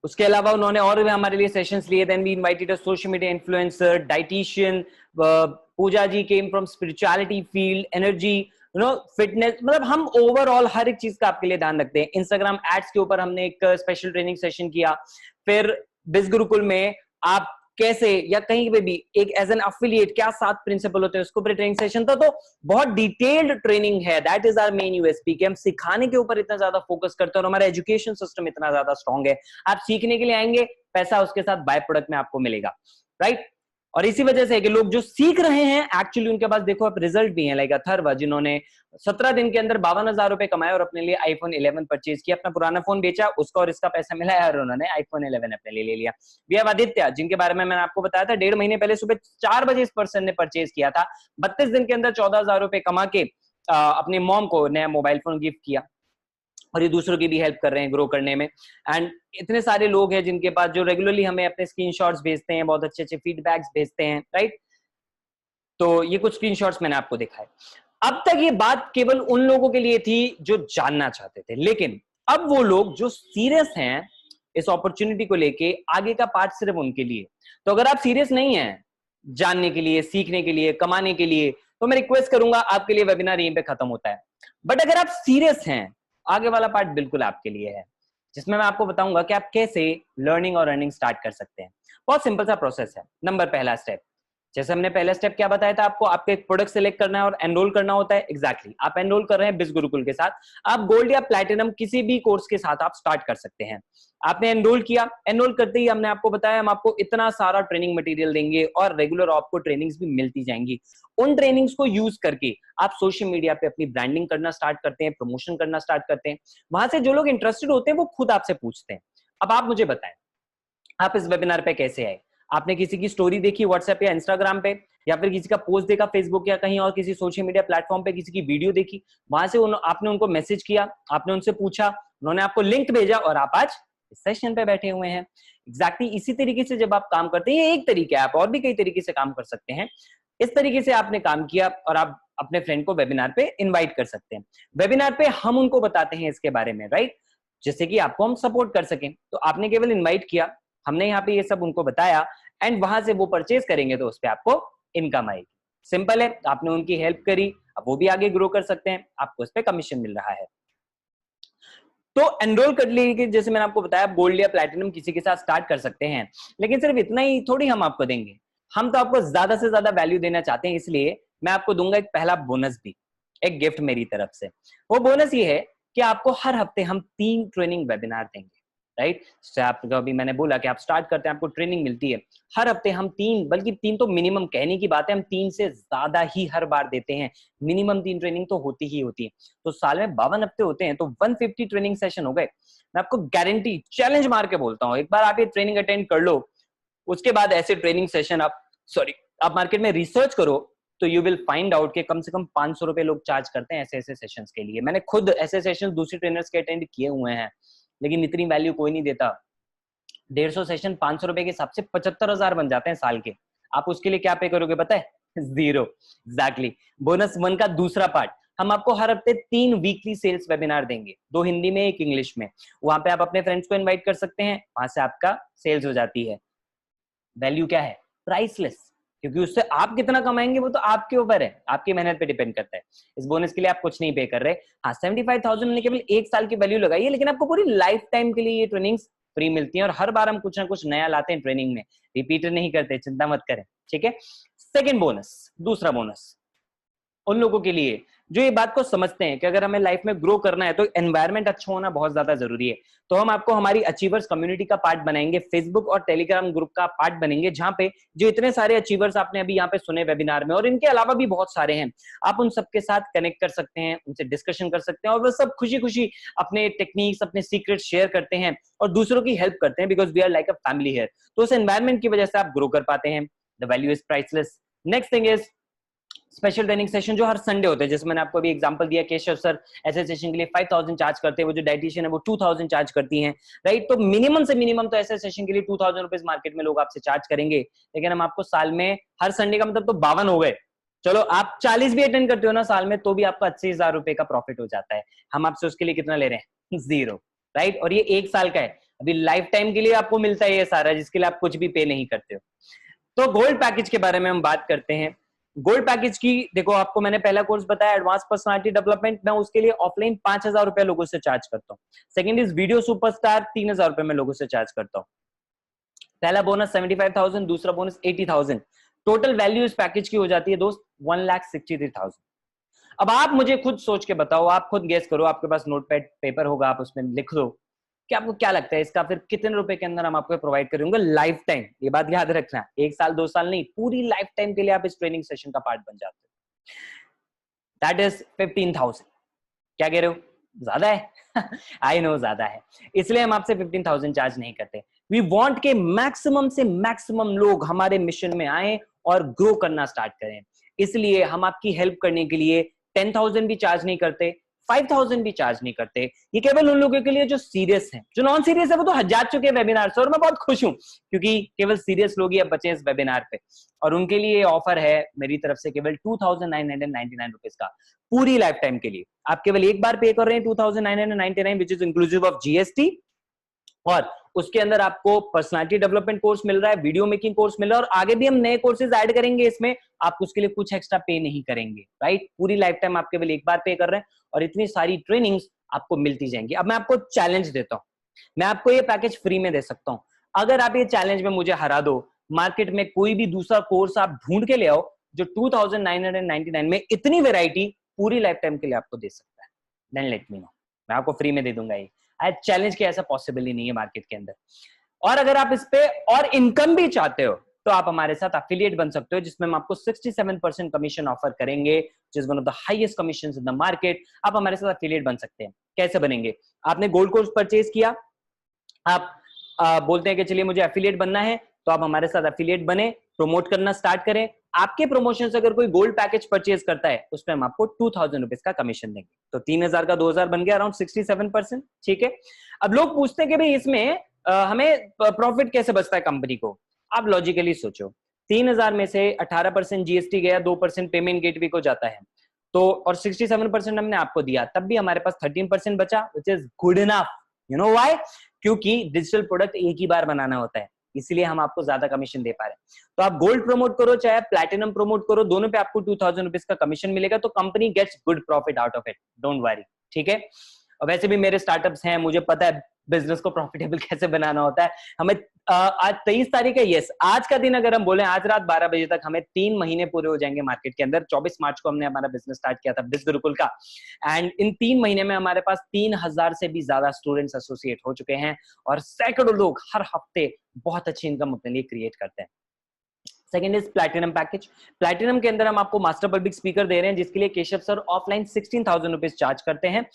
उसके अलावा उन्होंने और भी हमारे लिए सेशंस लिए। Then we invited a social media influencer, dietitian, Pooja ji came from spirituality field, energy, you know, fitness. मतलब हम ओवरऑल हर एक चीज का आपके लिए ध्यान रखते हैं। इंस्टाग्राम एड्स के ऊपर हमने एक स्पेशल ट्रेनिंग सेशन किया। फिर बिज गुरुकुल में आप कैसे या कहीं पे भी एक एज एन अफिलिएट क्या 7 प्रिंसिपल होते हैं उसके ऊपर ट्रेनिंग सेशन था। तो बहुत डिटेल्ड ट्रेनिंग है, that is our main USP कि हम सिखाने के ऊपर इतना ज्यादा फोकस करते हैं और हमारा एजुकेशन सिस्टम इतना ज्यादा स्ट्रांग है। आप सीखने के लिए आएंगे, पैसा उसके साथ बाय प्रोडक्ट में आपको मिलेगा, राइट। और इसी वजह से है कि लोग जो सीख रहे हैं एक्चुअली उनके पास देखो अब रिजल्ट भी है। लाइक अथर्व जिन्होंने 17 दिन के अंदर 52,000 रुपए कमाए और अपने लिए आईफोन 11 परचेज किया, अपना पुराना फोन बेचा, उसका और इसका पैसा मिला है और उन्होंने आईफोन 11 अपने लिए ले लिया। वी हैव आदित्य जिनके बारे में मैंने आपको बताया था, 1.5 महीने पहले सुबह 4 बजे इस पर्सन ने परचेज किया था, 32 दिन के अंदर 14,000 रुपए कमा के अपने मॉम को नया मोबाइल फोन गिफ्ट किया और ये दूसरों की भी हेल्प कर रहे हैं ग्रो करने में। एंड इतने सारे लोग हैं जिनके पास जो रेगुलरली हमें अपने स्क्रीनशॉट्स भेजते हैं, बहुत अच्छे अच्छे फीडबैक्स भेजते हैं, राइट। तो ये कुछ स्क्रीनशॉट्स मैंने आपको दिखाए। अब तक ये बात केवल उन लोगों के लिए थी जो जानना चाहते थे, लेकिन अब वो लोग जो सीरियस हैं इस अपॉर्चुनिटी को लेके, आगे का पार्ट सिर्फ उनके लिए। तो अगर आप सीरियस नहीं हैं जानने के लिए, सीखने के लिए, कमाने के लिए, तो मैं रिक्वेस्ट करूंगा आपके लिए वेबिनार यहीं पे खत्म होता है। बट अगर आप सीरियस हैं, आगे वाला पार्ट बिल्कुल आपके लिए है, जिसमें मैं आपको बताऊंगा कि आप कैसे लर्निंग और अर्निंग स्टार्ट कर सकते हैं। बहुत सिंपल सा प्रोसेस है। पहला स्टेप, जैसे हमने पहला स्टेप क्या बताया था आपको, आपको एक प्रोडक्ट सेलेक्ट करना है और एनरोल करना होता है। एग्जैक्टली आप एनरोल कर रहे हैं बिज गुरुकुल के साथ, आप गोल्ड या प्लैटिनम किसी भी कोर्स के साथ आप स्टार्ट कर सकते हैं। आपने एनरोल किया, एनरोल करते ही हमने आपको बताया हम आपको इतना सारा ट्रेनिंग मटेरियल देंगे और रेगुलर आपको ट्रेनिंग्स भी मिलती जाएंगी। उन ट्रेनिंग्स को यूज करके आप सोशल मीडिया पे अपनी ब्रांडिंग करना स्टार्ट करते हैं, प्रमोशन करना स्टार्ट करते हैं। वहां से जो लोग इंटरेस्टेड होते हैं वो खुद आपसे पूछते हैं। अब आप मुझे बताएं, आप इस वेबिनार पे कैसे आए? आपने किसी की स्टोरी देखी व्हाट्सएप या इंस्टाग्राम पे, या फिर किसी का पोस्ट देखा फेसबुक या कहीं और किसी सोशल मीडिया प्लेटफॉर्म पे, किसी की वीडियो देखी, वहां से आपने उनको मैसेज किया, आपने उनसे पूछा, उन्होंने आपको लिंक भेजा और आप आज इस सेशन पे बैठे हुए हैं। एग्जैक्टली इसी तरीके से जब आप काम करते हैं, ये एक तरीका है, आप और भी कई तरीके से काम कर सकते हैं। इस तरीके से आपने काम किया और आप अपने फ्रेंड को वेबिनार पे इनवाइट कर सकते हैं। वेबिनार पे हम उनको बताते हैं इसके बारे में, राइट, जिससे कि आपको हम सपोर्ट कर सकें। तो आपने केवल इनवाइट किया, हमने यहाँ पे ये सब उनको बताया एंड वहां से वो परचेज करेंगे तो उस पर आपको इनकम आएगी। सिंपल है, आपने उनकी हेल्प करी, अब वो भी आगे ग्रो कर सकते हैं, आपको इस पे कमीशन मिल रहा है। तो एनरोल कर लीजिए, जैसे मैंने आपको बताया गोल्ड या प्लैटिनम किसी के साथ स्टार्ट कर सकते हैं, लेकिन सिर्फ इतना ही थोड़ी हम आपको देंगे, हम तो आपको ज्यादा से ज्यादा वैल्यू देना चाहते हैं, इसलिए मैं आपको दूंगा एक पहला बोनस भी, एक गिफ्ट मेरी तरफ से। वो बोनस ये है कि आपको हर हफ्ते हम 3 ट्रेनिंग वेबिनार देंगे, राइट। आपको अभी मैंने बोला कि आप स्टार्ट करते हैं, आपको ट्रेनिंग मिलती है, हर हफ्ते हम 3, बल्कि 3 तो मिनिमम कहने की बात है, हम 3 से ज्यादा ही हर बार देते हैं। मिनिमम 3 ट्रेनिंग तो होती ही होती है। तो साल में 52 हफ्ते होते हैं, तो 150 ट्रेनिंग सेशन हो गए। मैं आपको गारंटी चैलेंज मार के बोलता हूँ, एक बार आप ये ट्रेनिंग अटेंड कर लो, उसके बाद ऐसे ट्रेनिंग सेशन आप मार्केट में रिसर्च करो तो यू विल फाइंड आउट कि कम से कम 500 रुपए लोग चार्ज करते हैं ऐसे ऐसे सेशंस के लिए। मैंने खुद ऐसे सेशन दूसरे ट्रेनर्स के अटेंड किए हुए हैं, लेकिन इतनी वैल्यू कोई नहीं देता। 150 सेशन 500 रुपए के हिसाब से 75,000 बन जाते हैं साल के। आप उसके लिए क्या पे करोगे पता है? 0। एग्जैक्टली। बोनस 1 का दूसरा पार्ट, हम आपको हर हफ्ते 3 वीकली सेल्स वेबिनार देंगे, 2 हिंदी में 1 इंग्लिश में। वहां पे आप अपने फ्रेंड्स को इनवाइट कर सकते हैं, वहां से आपका सेल्स हो जाती है। वैल्यू क्या है? प्राइसलेस, क्योंकि उससे आप कितना कमाएंगे वो तो आपके ऊपर है, आपकी मेहनत पे डिपेंड करता है। इस बोनस के लिए आप कुछ नहीं पे कर रहे। हाँ, 75,000 ने केवल 1 साल की वैल्यू लगाई है, लेकिन आपको पूरी लाइफ टाइम के लिए ये ट्रेनिंग्स फ्री मिलती हैं और हर बार हम कुछ ना कुछ नया लाते हैं ट्रेनिंग में, रिपीट नहीं करते, चिंता मत करें, ठीक है। सेकेंड बोनस, दूसरा बोनस उन लोगों के लिए जो ये बात को समझते हैं कि अगर हमें लाइफ में ग्रो करना है तो एनवायरनमेंट अच्छा होना बहुत ज्यादा जरूरी है। तो हम आपको हमारी अचीवर्स कम्युनिटी का पार्ट बनाएंगे, फेसबुक और टेलीग्राम ग्रुप का पार्ट बनेंगे, जहां पे जो इतने सारे अचीवर्स आपने अभी यहाँ पे सुने वेबिनार में और इनके अलावा भी बहुत सारे हैं, आप उन सबके साथ कनेक्ट कर सकते हैं, उनसे डिस्कशन कर सकते हैं और वो सब खुशी खुशी अपने टेक्निक्स, अपने सीक्रेट शेयर करते हैं और दूसरों की हेल्प करते हैं, because we are like a family here. तो उस एनवायरनमेंट की वजह से आप ग्रो कर पाते हैं। The value is priceless. Next thing is special training session जो हर संडे होते हैं, जैसे मैंने आपको अभी एग्जांपल दिया, केशव सर ऐसे सेशन के लिए 5,000 चार्ज करते हैं, वो जो डाइटिशियन है वो 2,000 चार्ज करती हैं, राइट। तो मिनिमम से मिनिमम तो ऐसे सेशन के लिए 2,000 रुपीज मार्केट में लोग आपसे चार्ज करेंगे, लेकिन हम आपको साल में हर संडे का मतलब तो 52 हो गए, चलो आप 40 भी अटेंड करते हो ना साल में, तो भी आपका 80,000 रुपए का प्रॉफिट हो जाता है। हम आपसे उसके लिए कितना ले रहे हैं? 0, राइट। और ये 1 साल का है, अभी लाइफ टाइम के लिए आपको मिलता है ये सारा, जिसके लिए आप कुछ भी पे नहीं करते हो। तो गोल्ड पैकेज के बारे में हम बात करते हैं। गोल्ड पैकेज की देखो, आपको मैंने पहला कोर्स बताया एडवांस पर्सनालिटी डेवलपमेंट, मैं उसके लिए ऑफलाइन 5,000 रुपए लोगों से चार्ज करता हूँ। सेकंड इज वीडियो सुपरस्टार, 3,000 रुपए में लोगों से चार्ज करता हूँ। पहला बोनस 75,000, दूसरा बोनस 80,000, टोटल वैल्यू इस पैकेज की हो जाती है दोस्त 1,63,000। अब आप मुझे खुद सोच के बताओ, आप खुद गेस करो, आपके पास नोटपैड पेपर होगा, आप उसमें लिख दो कि आपको क्या लगता है इसका फिर कितने रुपए के अंदर हम आपको प्रोवाइड करेंगे लाइफ टाइम। ये बात याद रखना, 1 साल 2 साल नहीं, पूरी लाइफ टाइम के लिए आप इस ट्रेनिंग सेशन का पार्ट बन जाते हो। That is 15,000। क्या कह रहे हो, ज्यादा है? आई नो ज्यादा है, इसलिए हम आपसे 15,000 चार्ज नहीं करते। वी वांट के मैक्सिमम से मैक्सिमम लोग हमारे मिशन में आए और ग्रो करना स्टार्ट करें, इसलिए हम आपकी हेल्प करने के लिए 10,000 भी चार्ज नहीं करते, 5,000 भी चार्ज नहीं करते। ये केवल उन लोगों के लिए जो सीरियस हैं, जो नॉन सीरियस है वो तो जा चुके हैं वेबिनार से, और मैं बहुत खुश हूं क्योंकि केवल सीरियस लोग ही अब बचे इस वेबिनार पे, और उनके लिए ऑफर है मेरी तरफ से केवल 2,999 रुपीज का पूरी लाइफ टाइम के लिए। आप केवल एक बार पे कर रहे हैं 2,999 which is inclusive of GST, और उसके अंदर आपको पर्सनालिटी डेवलपमेंट कोर्स मिल रहा है, वीडियो मेकिंग कोर्स मिल रहा है, और आगे भी हम नए कोर्सेज ऐड करेंगे इसमें, आप उसके लिए कुछ एक्स्ट्रा पे नहीं करेंगे, राइट? पूरी लाइफ टाइम आप केवल एक बार पे कर रहे हैं और इतनी सारी ट्रेनिंग्स आपको मिलती जाएंगी। अब मैं आपको चैलेंज देता हूं, मैं आपको ये पैकेज फ्री में दे सकता हूं, अगर आप ये चैलेंज में मुझे हरा दो, मार्केट में कोई भी दूसरा कोर्स आप ढूंढ के ले आओ जो 2,999 में इतनी वेराइटी पूरी लाइफ टाइम के लिए आपको दे सकता है, देन लेट मी नो, मैं आपको फ्री में दे दूंगा ये। आज चैलेंज के ऐसा पॉसिबल ही नहीं है मार्केट के अंदर। और अगर आप इस पे और इनकम भी चाहते हो तो आप हमारे साथ एफिलिएट बन सकते हो, जिसमें हम आपको 67% कमीशन ऑफर करेंगे, which is one of the highest commissions in the market। आप हमारे साथ एफिलिएट बन सकते हैं। कैसे बनेंगे? आपने गोल्ड कोर्स परचेज किया, आप बोलते हैं कि चलिए मुझे एफिलिएट बनना है, तो आप हमारे साथ एफिलिएट बने, प्रमोट करना स्टार्ट करें। आपके प्रमोशन से अगर कोई गोल्ड पैकेज परचेज करता है उसमें हम आपको 2,000 रुपीज का कमीशन देंगे, तो 3,000 का 2,000 बन गया, अराउंड 67%। ठीक है, अब लोग पूछते हैं कि भाई इसमें हमें प्रॉफिट कैसे बचता है कंपनी को। आप लॉजिकली सोचो, 3,000 में से 18% जीएसटी गया, 2% पेमेंट गेटवे को जाता है, तो और 67% हमने आपको दिया, तब भी हमारे पास 13% बचा, which is good enough. You know why? क्योंकि डिजिटल प्रोडक्ट एक ही बार बनाना होता है, इसलिए हम आपको ज्यादा कमीशन दे पा रहे हैं। तो आप गोल्ड प्रमोट करो चाहे प्लैटिनम प्रमोट करो, दोनों पे आपको 2,000 रुपीज का कमीशन मिलेगा, तो company gets good profit out of it, don't worry. ठीक है, और वैसे भी मेरे स्टार्टअप्स हैं, मुझे पता है बिजनेस को प्रॉफिटेबल कैसे बनाना होता है। हमें आज 23 तारीख है, यस, आज का दिन अगर हम बोले आज रात 12 बजे तक हमें 3 महीने पूरे हो जाएंगे मार्केट के अंदर। 24 मार्च को हमने हमारा बिजनेस स्टार्ट किया था बिज गुरुकुल का, एंड इन 3 महीने में हमारे पास 3,000 से भी ज्यादा स्टूडेंट्स एसोसिएट हो चुके हैं, और सैकड़ों लोग हर हफ्ते बहुत अच्छी इनकम अपने लिए क्रिएट करते हैं। Second is platinum package. Platinum के अंदर हम आपको मास्टर पब्लिक स्पीकर दे रहे हैं, जिसके लिए Keshav sir offline 16,000 rupees charge करते हैं,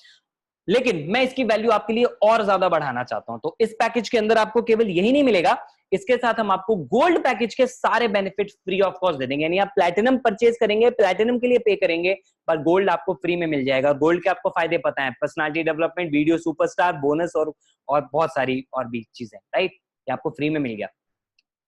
लेकिन मैं इसकी वैल्यू आपके लिए और ज्यादा बढ़ाना चाहता हूं। तो इस पैकेज के अंदर आपको केवल यही नहीं मिलेगा, इसके साथ हम आपको गोल्ड पैकेज के सारे बेनिफिट फ्री ऑफ कॉस्ट दे देंगे। यानी आप प्लैटिनम परचेज करेंगे, प्लैटिनम के लिए पे करेंगे, पर गोल्ड आपको फ्री में मिल जाएगा। गोल्ड के आपको फायदे पता है, personality development, video superstar, bonus और बहुत सारी और भी चीजें, राइट? ये आपको फ्री में मिल गया।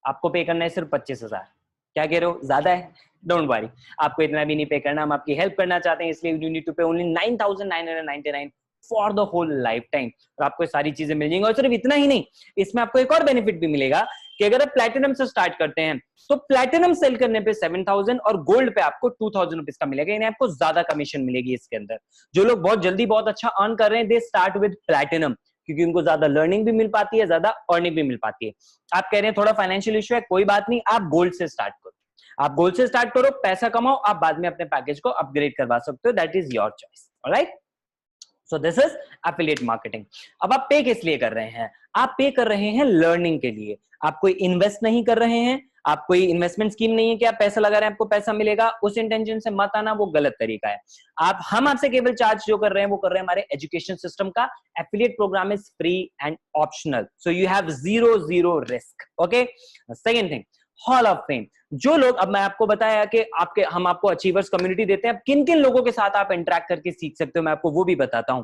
आपको पे करना है सिर्फ 25,000। क्या कह रहे हो, ज्यादा है? डोंट वरी, आपको इतना भी नहीं पे करना, हम आपकी हेल्प करना चाहते हैं, इसलिए you need to pay only 9,999 for the whole life time, और आपको सारी चीजें मिल जाएंगी। और सिर्फ इतना ही नहीं, इसमें आपको एक और बेनिफिट भी मिलेगा कि अगर आप प्लैटिनम से स्टार्ट करते हैं तो प्लैटिनम सेल करने पे 7,000 और गोल्ड पे आपको 2,000 रुपीज का मिलेगा, यानी आपको ज्यादा कमीशन मिलेगी इसके अंदर। जो लोग बहुत जल्दी बहुत अच्छा अर्न कर रहे हैं, दे स्टार्ट विद प्लैटिनम, क्योंकि उनको ज्यादा लर्निंग भी मिल पाती है, ज्यादा अर्निंग भी मिल पाती है। आप कह रहे हैं थोड़ा फाइनेंशियल इश्यू है, कोई बात नहीं, आप गोल्ड से स्टार्ट करो, आप गोल्ड से स्टार्ट करो, पैसा कमाओ, आप बाद में अपने पैकेज को अपग्रेड करवा सकते हो, that is your choice. Alright, so this is affiliate marketing. अब आप पे किस लिए कर रहे हैं? आप पे कर रहे हैं लर्निंग के लिए। आप कोई इन्वेस्ट नहीं कर रहे हैं, आप कोई इन्वेस्टमेंट स्कीम नहीं है कि आप पैसा लगा रहे हैं आपको पैसा मिलेगा, उस इंटेंशन से मत आना, वो गलत तरीका है। हम आपसे केवल चार्ज जो कर रहे हैं वो कर रहे हैं हमारे एजुकेशन सिस्टम का। Affiliate program is free and optional, so you have zero risk. Okay, second thing, hall of fame. जो लोग, अब मैं आपको बताया कि हम आपको अचीवर्स कम्युनिटी देते हैं, अब किन किन लोगों के साथ आप इंटरेक्ट करके सीख सकते हो, मैं आपको वो भी बताता हूं।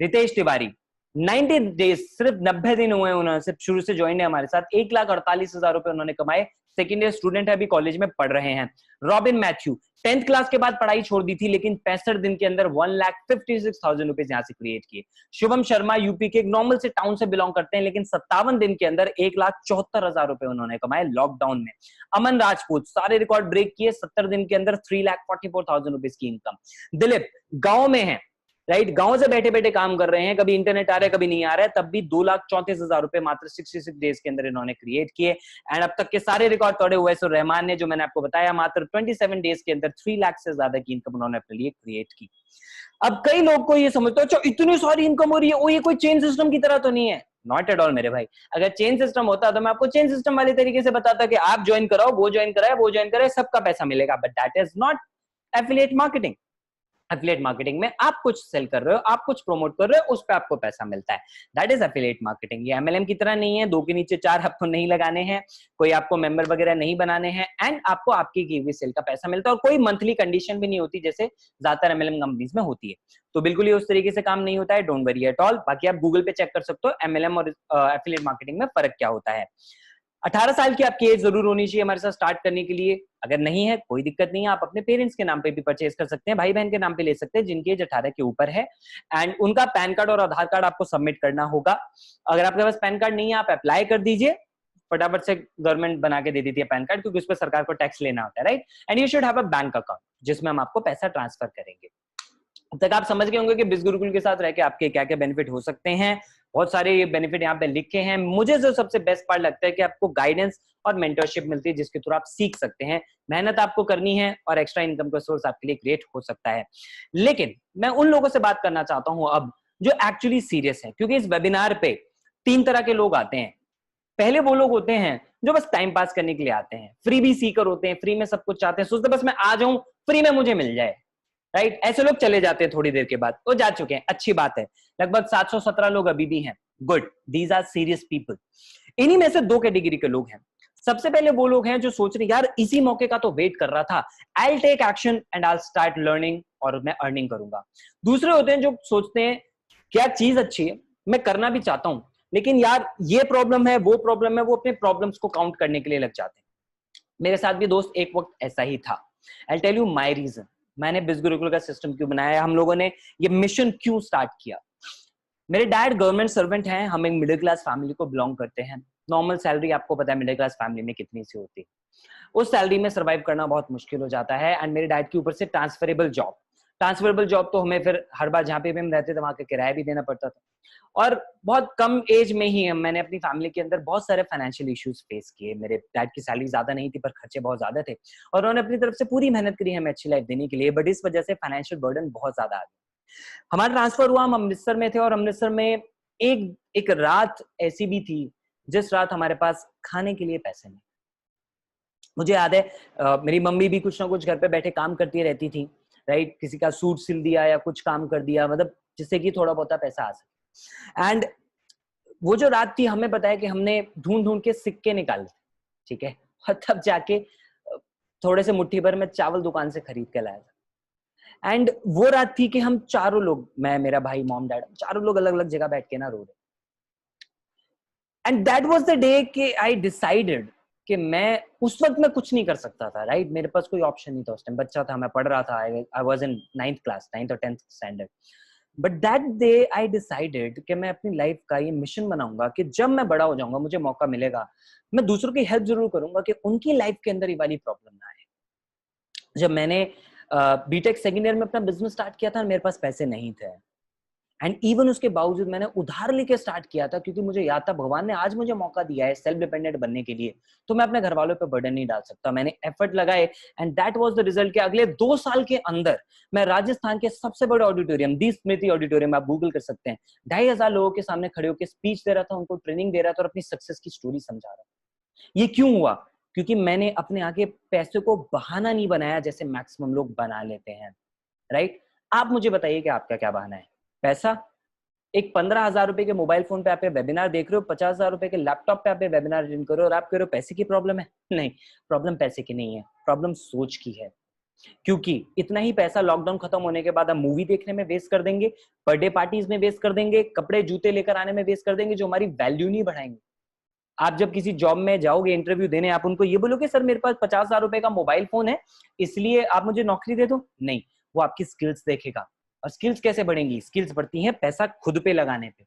रितेश तिवारी, 90 डेज, सिर्फ 90 दिन हुए उन्होंने सिर्फ शुरू से ज्वाइन है हमारे साथ, 1,48,000 रुपए उन्होंने कमाए, सेकेंड ईयर स्टूडेंट है, अभी कॉलेज में पढ़ रहे हैं। रॉबिन मैथ्यू, 10th क्लास के बाद पढ़ाई छोड़ दी थी, लेकिन 65 दिन के अंदर 1,56,000 रुपए यहां से क्रिएट किए। शुभम शर्मा, यूपी के एक नॉर्मल से टाउन से बिलोंग करते हैं, लेकिन 57 दिन के अंदर 1,74,000 रुपए उन्होंने कमाए लॉकडाउन में। अमन राजपूत, सारे रिकॉर्ड ब्रेक किए, 70 दिन के अंदर 3,44,000 रुपीज की इनकम। दिलीप, गांव में है, राइट, गांव से बैठे बैठे काम कर रहे हैं, कभी इंटरनेट आ रहा है कभी नहीं आ रहा है, तब भी 2,34,000 रुपए मात्र 66 डेज के अंदर इन्होंने क्रिएट किए। एंड अब तक के सारे रिकॉर्ड तोड़े हुए सो रहमान ने, जो मैंने आपको बताया, मात्र 27 डेज के अंदर 3 लाख से ज्यादा की इनकम उन्होंने अपने लिए क्रिएट की। अब कई लोग को ये समझते हो, अच्छा इतनी सारी इनकम हो रही है, वो ये कोई चेन सिस्टम की तरह तो नहीं है। नॉट एट ऑल मेरे भाई, अगर चेन सिस्टम होता तो मैं आपको चेन सिस्टम वाले तरीके से बताता कि आप ज्वाइन कराओ, वो ज्वाइन कराए, वो ज्वाइन कराए, सबका पैसा मिलेगा। But that is not affiliate marketing. Affiliate marketing में आप कुछ सेल कर रहे हो, आप कुछ प्रमोट कर रहे हो, उस पे आपको पैसा मिलता है। That is affiliate marketing. ये एमएलएम की तरह नहीं है, 2 के नीचे 4 आपको नहीं लगाने हैं, कोई आपको मेंबर वगैरह नहीं बनाने हैं, एंड आपको आपकी की हुई सेल का पैसा मिलता है। और कोई मंथली कंडीशन भी नहीं होती जैसे ज्यादातर एमएलएम कंपनीज में होती है। तो बिल्कुल ही उस तरीके से काम नहीं होता है, डोंट वरी एट ऑल। बाकी आप गूगल पे चेक कर सकते हो एमएलएम और एफिलिएट मार्केटिंग में फर्क क्या होता है। 18 साल की आपकी एज जरूर होनी चाहिए हमारे साथ स्टार्ट करने के लिए। अगर नहीं है कोई दिक्कत नहीं है, आप अपने पेरेंट्स के नाम पे भी परचेज कर सकते हैं, भाई बहन के नाम पे ले सकते हैं जिनकी एज 18 के ऊपर है। एंड उनका पैन कार्ड और आधार कार्ड आपको सबमिट करना होगा। अगर आपके पास पैन कार्ड नहीं है, आप अप्लाई कर दीजिए, फटाफट से गवर्नमेंट बना के दे देती है पैन कार्ड, क्योंकि उस पर सरकार को टैक्स लेना होता है, right. And you should have a bank account जिसमें हम आपको पैसा ट्रांसफर करेंगे। अब तक आप समझ गए होंगे कि बिज़ गुरुकुल के साथ रह के आपके क्या क्या बेनिफिट हो सकते हैं। बहुत सारे ये बेनिफिट यहाँ पे लिखे हैं। मुझे जो सबसे बेस्ट पार्ट लगता है कि आपको गाइडेंस और मेंटरशिप मिलती है जिसके थ्रू आप सीख सकते हैं। मेहनत आपको करनी है और एक्स्ट्रा इनकम का सोर्स आपके लिए क्रिएट हो सकता है। लेकिन मैं उन लोगों से बात करना चाहता हूं अब जो एक्चुअली सीरियस है, क्योंकि इस वेबिनार पे 3 तरह के लोग आते हैं। पहले वो लोग होते हैं जो बस टाइम पास करने के लिए आते हैं, फ्री भी सीकर होते हैं, फ्री में सब कुछ चाहते हैं, सोचते बस मैं आ जाऊं, फ्री में मुझे मिल जाए, राइट। ऐसे लोग चले जाते हैं थोड़ी देर के बाद, वो जा चुके हैं, अच्छी बात है। लगभग 717 लोग अभी भी हैं, good, these are serious people. इन्हीं में से 2 कैटेगरी के लोग हैं। सबसे पहले वो लोग हैं जो सोच रहे यार इसी मौके का तो वेट कर रहा था, I will take action and I will start learning और मैं अर्निंग करूंगा। दूसरे होते हैं जो सोचते हैं क्या चीज अच्छी है, मैं करना भी चाहता हूं, लेकिन यार ये प्रॉब्लम है, वो प्रॉब्लम है, वो अपने प्रॉब्लम्स को काउंट करने के लिए लग जाते हैं। मेरे साथ भी दोस्त एक वक्त ऐसा ही था। I tell you my reason, मैंने बिज़ गुरुकुल का सिस्टम क्यों बनाया, हम लोगों ने ये मिशन क्यों स्टार्ट किया। मेरे डैड गवर्नमेंट सर्वेंट हैं, हम एक मिडिल क्लास फैमिली को बिलोंग करते हैं। नॉर्मल सैलरी आपको पता है मिडिल क्लास फैमिली में कितनी सी होती है, उस सैलरी में सर्वाइव करना बहुत मुश्किल हो जाता है। एंड मेरे डैड के ऊपर से ट्रांसफरेबल जॉब तो हमें फिर हर बार जहाँ पे भी हम रहते थे वहां का किराया भी देना पड़ता था। और बहुत कम एज में ही मैंने अपनी फैमिली के अंदर बहुत सारे फाइनेंशियल इश्यूज फेस किए। मेरे डैड की सैलरी ज्यादा नहीं थी पर खर्चे बहुत ज्यादा थे, और उन्होंने अपनी तरफ से पूरी मेहनत करी हमें अच्छी लाइफ देने के लिए, बट इस वजह से फाइनेंशियल बर्डन बहुत ज्यादा आ गया। हमारा ट्रांसफर हुआ, हम अमृतसर में थे, और अमृतसर में एक रात ऐसी भी थी जिस रात हमारे पास खाने के लिए पैसे नहीं। मुझे याद है मेरी मम्मी भी कुछ ना कुछ घर पे बैठे काम करती रहती थी, राइट। किसी का सूट सिल दिया या कुछ काम कर दिया, मतलब जिससे कि थोड़ा बहुत पैसा आ सके। एंड वो जो रात थी, हमें बताया कि हमने ढूंढ ढूंढ के सिक्के निकाले, ठीक है, और तब जाके थोड़े से मुट्ठी भर में चावल दुकान से खरीद के लाया था। एंड वो रात थी कि हम चारों लोग, मैं, मेरा भाई, मॉम, डैड, चारों लोग अलग अलग जगह बैठ के ना रो रहे। And that was the day कि आई डिसाइडेड कि मैं उस वक्त मैं कुछ नहीं कर सकता था, राइट। मेरे पास कोई ऑप्शन नहीं था, उस टाइम बच्चा था, मैं पढ़ रहा था, I was in 9th class, 9th और 10th standard. But that day I decided कि मैं अपनी लाइफ का ये मिशन बनाऊंगा कि जब मैं बड़ा हो जाऊंगा, मुझे मौका मिलेगा, मैं दूसरों की हेल्प जरूर करूंगा कि उनकी लाइफ के अंदर ये वाली प्रॉब्लम ना आए। जब मैंने बीटेक सेकेंड ईयर में अपना बिजनेस स्टार्ट किया था, मेरे पास पैसे नहीं थे, एंड इवन उसके बावजूद मैंने उधार लेके स्टार्ट किया था, क्योंकि मुझे याद था भगवान ने आज मुझे मौका दिया है सेल्फ डिपेंडेंट बनने के लिए, तो मैं अपने घर वालों पे बर्डन नहीं डाल सकता। मैंने एफर्ट लगाए, and that was the result कि अगले 2 साल के अंदर मैं राजस्थान के सबसे बड़े ऑडिटोरियम, दी स्मृति ऑडिटोरियम, आप गूगल कर सकते हैं, 2500 लोगों के सामने खड़े होकर स्पीच दे रहा था, उनको ट्रेनिंग दे रहा था और अपनी सक्सेस की स्टोरी समझा रहा था। ये क्यों हुआ? क्योंकि मैंने अपने आगे पैसे को बहाना नहीं बनाया जैसे मैक्सिमम लोग बना लेते हैं, राइट। आप मुझे बताइए कि आपका क्या बहाना है? पैसा। एक 15,000 रुपए के मोबाइल फोन पे आप वेबिनार देख रहे हो, 50,000 रुपए के लैपटॉप पे आप वेबिनार अटेंड करो, और आप कह रहे हो पैसे की प्रॉब्लम है। नहीं, प्रॉब्लम पैसे की नहीं है, प्रॉब्लम सोच की है। क्योंकि इतना ही पैसा लॉकडाउन खत्म होने के बाद हम मूवी देखने में वेस्ट कर देंगे, बर्थडे पार्टीज में वेस्ट कर देंगे, कपड़े जूते लेकर आने में वेस्ट कर देंगे, जो हमारी वैल्यू नहीं बढ़ाएंगे। आप जब किसी जॉब में जाओगे इंटरव्यू देने, आप उनको ये बोलोगे सर मेरे पास 50,000 रुपए का मोबाइल फोन है, इसलिए आप मुझे नौकरी दे दो? नहीं, वो आपकी स्किल्स देखेगा। और स्किल्स कैसे बढ़ेंगी? स्किल्स बढ़ती हैं पैसा खुद पे लगाने पे।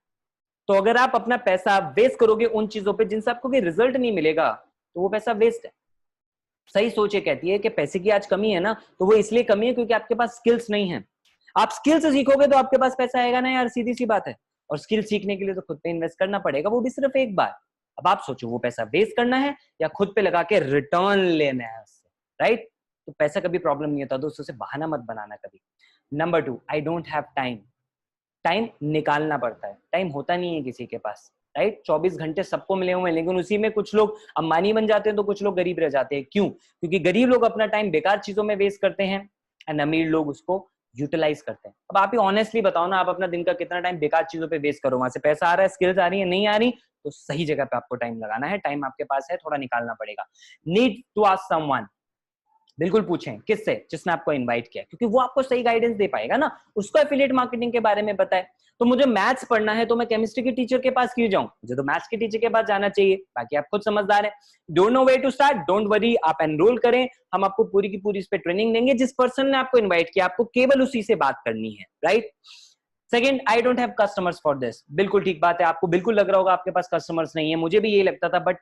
तो अगर आप अपना पैसा वेस्ट करोगे उन चीजों पे जिनसे आपको कोई रिजल्ट नहीं मिलेगा, तो वो पैसा वेस्ट है। सही सोच ये कहती है कि पैसे की आज कमी है ना, तो वो इसलिए कमी है क्योंकि आपके पास स्किल्स नहीं है। आप स्किल से सीखोगे तो आपके पास पैसा आएगा ना यार, सीधी सी बात है। और स्किल सीखने के लिए तो खुद पे इन्वेस्ट करना पड़ेगा, वो भी सिर्फ एक बार। अब आप सोचो वो पैसा वेस्ट करना है या खुद पे लगा के रिटर्न लेना है उससे, राइट? तो पैसा कभी प्रॉब्लम नहीं होता दोस्तों, से बहाना मत बनाना कभी। Number 2, I don't have time. Time निकालना पड़ता है, टाइम होता नहीं है किसी के पास, राइट? 24 घंटे सबको मिले हुए हैं, लेकिन उसी में कुछ लोग अंबानी बन जाते हैं तो कुछ लोग गरीब रह जाते हैं। क्यों? क्योंकि गरीब लोग अपना टाइम बेकार चीजों में वेस्ट करते हैं एंड अमीर लोग उसको यूटिलाइज करते हैं। अब आप ही ऑनेस्टली बताओ ना, आप अपना दिन का कितना टाइम बेकार चीजों पे वेस्ट करो? वहां से पैसा आ रहा है, स्किल्स आ रही है, नहीं आ रही, तो सही जगह पे आपको टाइम लगाना है। टाइम आपके पास है, थोड़ा निकालना पड़ेगा। नीड टू आस्क समवन, बिल्कुल पूछें किससे? जिसने आपको इनवाइट किया, क्योंकि वो आपको सही गाइडेंस दे पाएगा ना, उसको एफिलिएट मार्केटिंग के बारे में पता है। तो मुझे मैथ्स पढ़ना है तो मैं केमिस्ट्री के टीचर के पास क्यों जाऊं? मुझे तो मैथ्स के टीचर के पास जाना चाहिए। बाकी आप खुद समझदार हैं। Don't know where to start, don't worry, आप एनरोल करें, हम आपको पूरी की पूरी इस पे ट्रेनिंग देंगे। जिस पर्सन ने आपको इन्वाइट किया, आपको केवल उसी से बात करनी है, right? Second, I don't have customers for this. बिल्कुल ठीक बात है, आपको बिल्कुल लग रहा होगा आपके पास कस्टमर्स नहीं है, मुझे भी यही लगता था। बट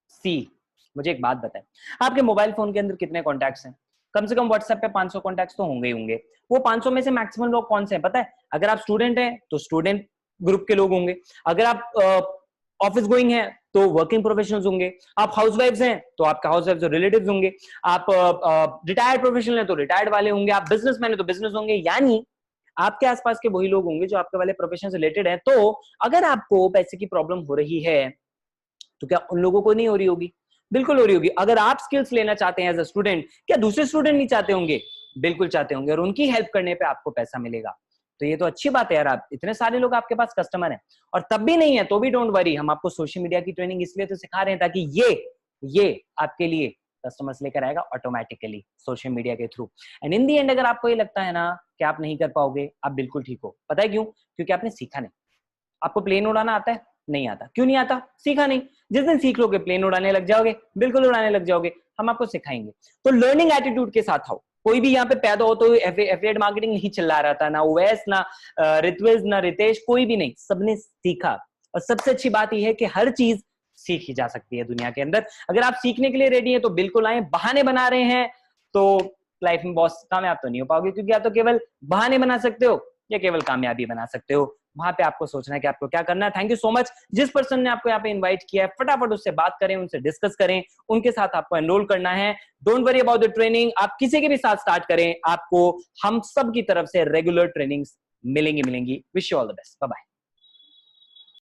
सी, मुझे एक बात बताएं, आपके मोबाइल फोन के अंदर कितने कॉन्टैक्ट्स हैं? कम से कम व्हाट्सएप पे 500 कॉन्टैक्ट्स तो होंगे ही होंगे। वो 500 में से मैक्सिमम लोग कौन से हैं पता है? अगर आप स्टूडेंट हैं तो स्टूडेंट ग्रुप के लोग होंगे, अगर आप ऑफिस गोइंग हैं तो वर्किंग प्रोफेशनल्स होंगे, आप हाउसवाइफ्स हैं तो आपका हाउसवाइफ्स और रिलेटिव्स होंगे, आप रिटायर्ड प्रोफेशनल हैं तो रिटायर्ड वाले होंगे, आप बिजनेसमैन हैं तो बिजनेस होंगे। यानी आपके आसपास के वही लोग होंगे जो आपके वाले प्रोफेशन से रिलेटेड है। तो अगर आपको पैसे की प्रॉब्लम हो रही है तो क्या उन लोगों को नहीं हो रही होगी? बिल्कुल हो रही होगी। अगर आप स्किल्स लेना चाहते हैं एज अ स्टूडेंट, क्या दूसरे स्टूडेंट नहीं चाहते होंगे? बिल्कुल चाहते होंगे, और उनकी हेल्प करने पे आपको पैसा मिलेगा। तो ये तो अच्छी बात है यार, आप इतने सारे लोग आपके पास कस्टमर हैं। और तब भी नहीं है तो भी डोंट वरी, हम आपको सोशल मीडिया की ट्रेनिंग इसलिए तो सिखा रहे हैं ताकि ये आपके लिए कस्टमर्स लेकर आएगा ऑटोमेटिकली सोशल मीडिया के through. And in the and अगर आपको ये लगता है ना कि आप नहीं कर पाओगे, आप बिल्कुल ठीक हो। पता है क्यों? क्योंकि आपने सीखा नहीं। आपको प्लेन उड़ाना आता है? नहीं आता। क्यों नहीं आता? सीखा नहीं। जिस दिन सीख लोगे प्लेन उड़ाने लग जाओगे, बिल्कुल उड़ाने लग जाओगे। हम आपको सिखाएंगे। तो लर्निंग एटीट्यूड के साथ आओ। कोई भी यहाँ पे पैदा हो तो एफिलिएट मार्केटिंग नहीं चिल्ला रहा था, ना उवैस, ना ऋत्विज, ना रितेश, कोई भी नहीं, सबने सीखा। और सबसे अच्छी बात यह है कि हर चीज सीखी जा सकती है दुनिया के अंदर। अगर आप सीखने के लिए रेडी हैं तो बिल्कुल आए। बहाने बना रहे हैं तो लाइफ में बहुत कामयाब तो नहीं हो पाओगे, क्योंकि या तो केवल बहाने बना सकते हो या केवल कामयाबी बना सकते हो। वहां पे आपको सोचना है कि आपको क्या करना है। Thank you so much. जिस पर्सन ने आपको यहाँ पे इनवाइट किया है, फटाफट उससे बात करें, उनसे डिस्कस करें, उनके साथ आपको एनरोल करना है। Don't worry about the training, आप किसी के भी साथ स्टार्ट करें, आपको हम सब की तरफ से रेगुलर ट्रेनिंग्स मिलेंगी। Wish you all the best. Bye bye.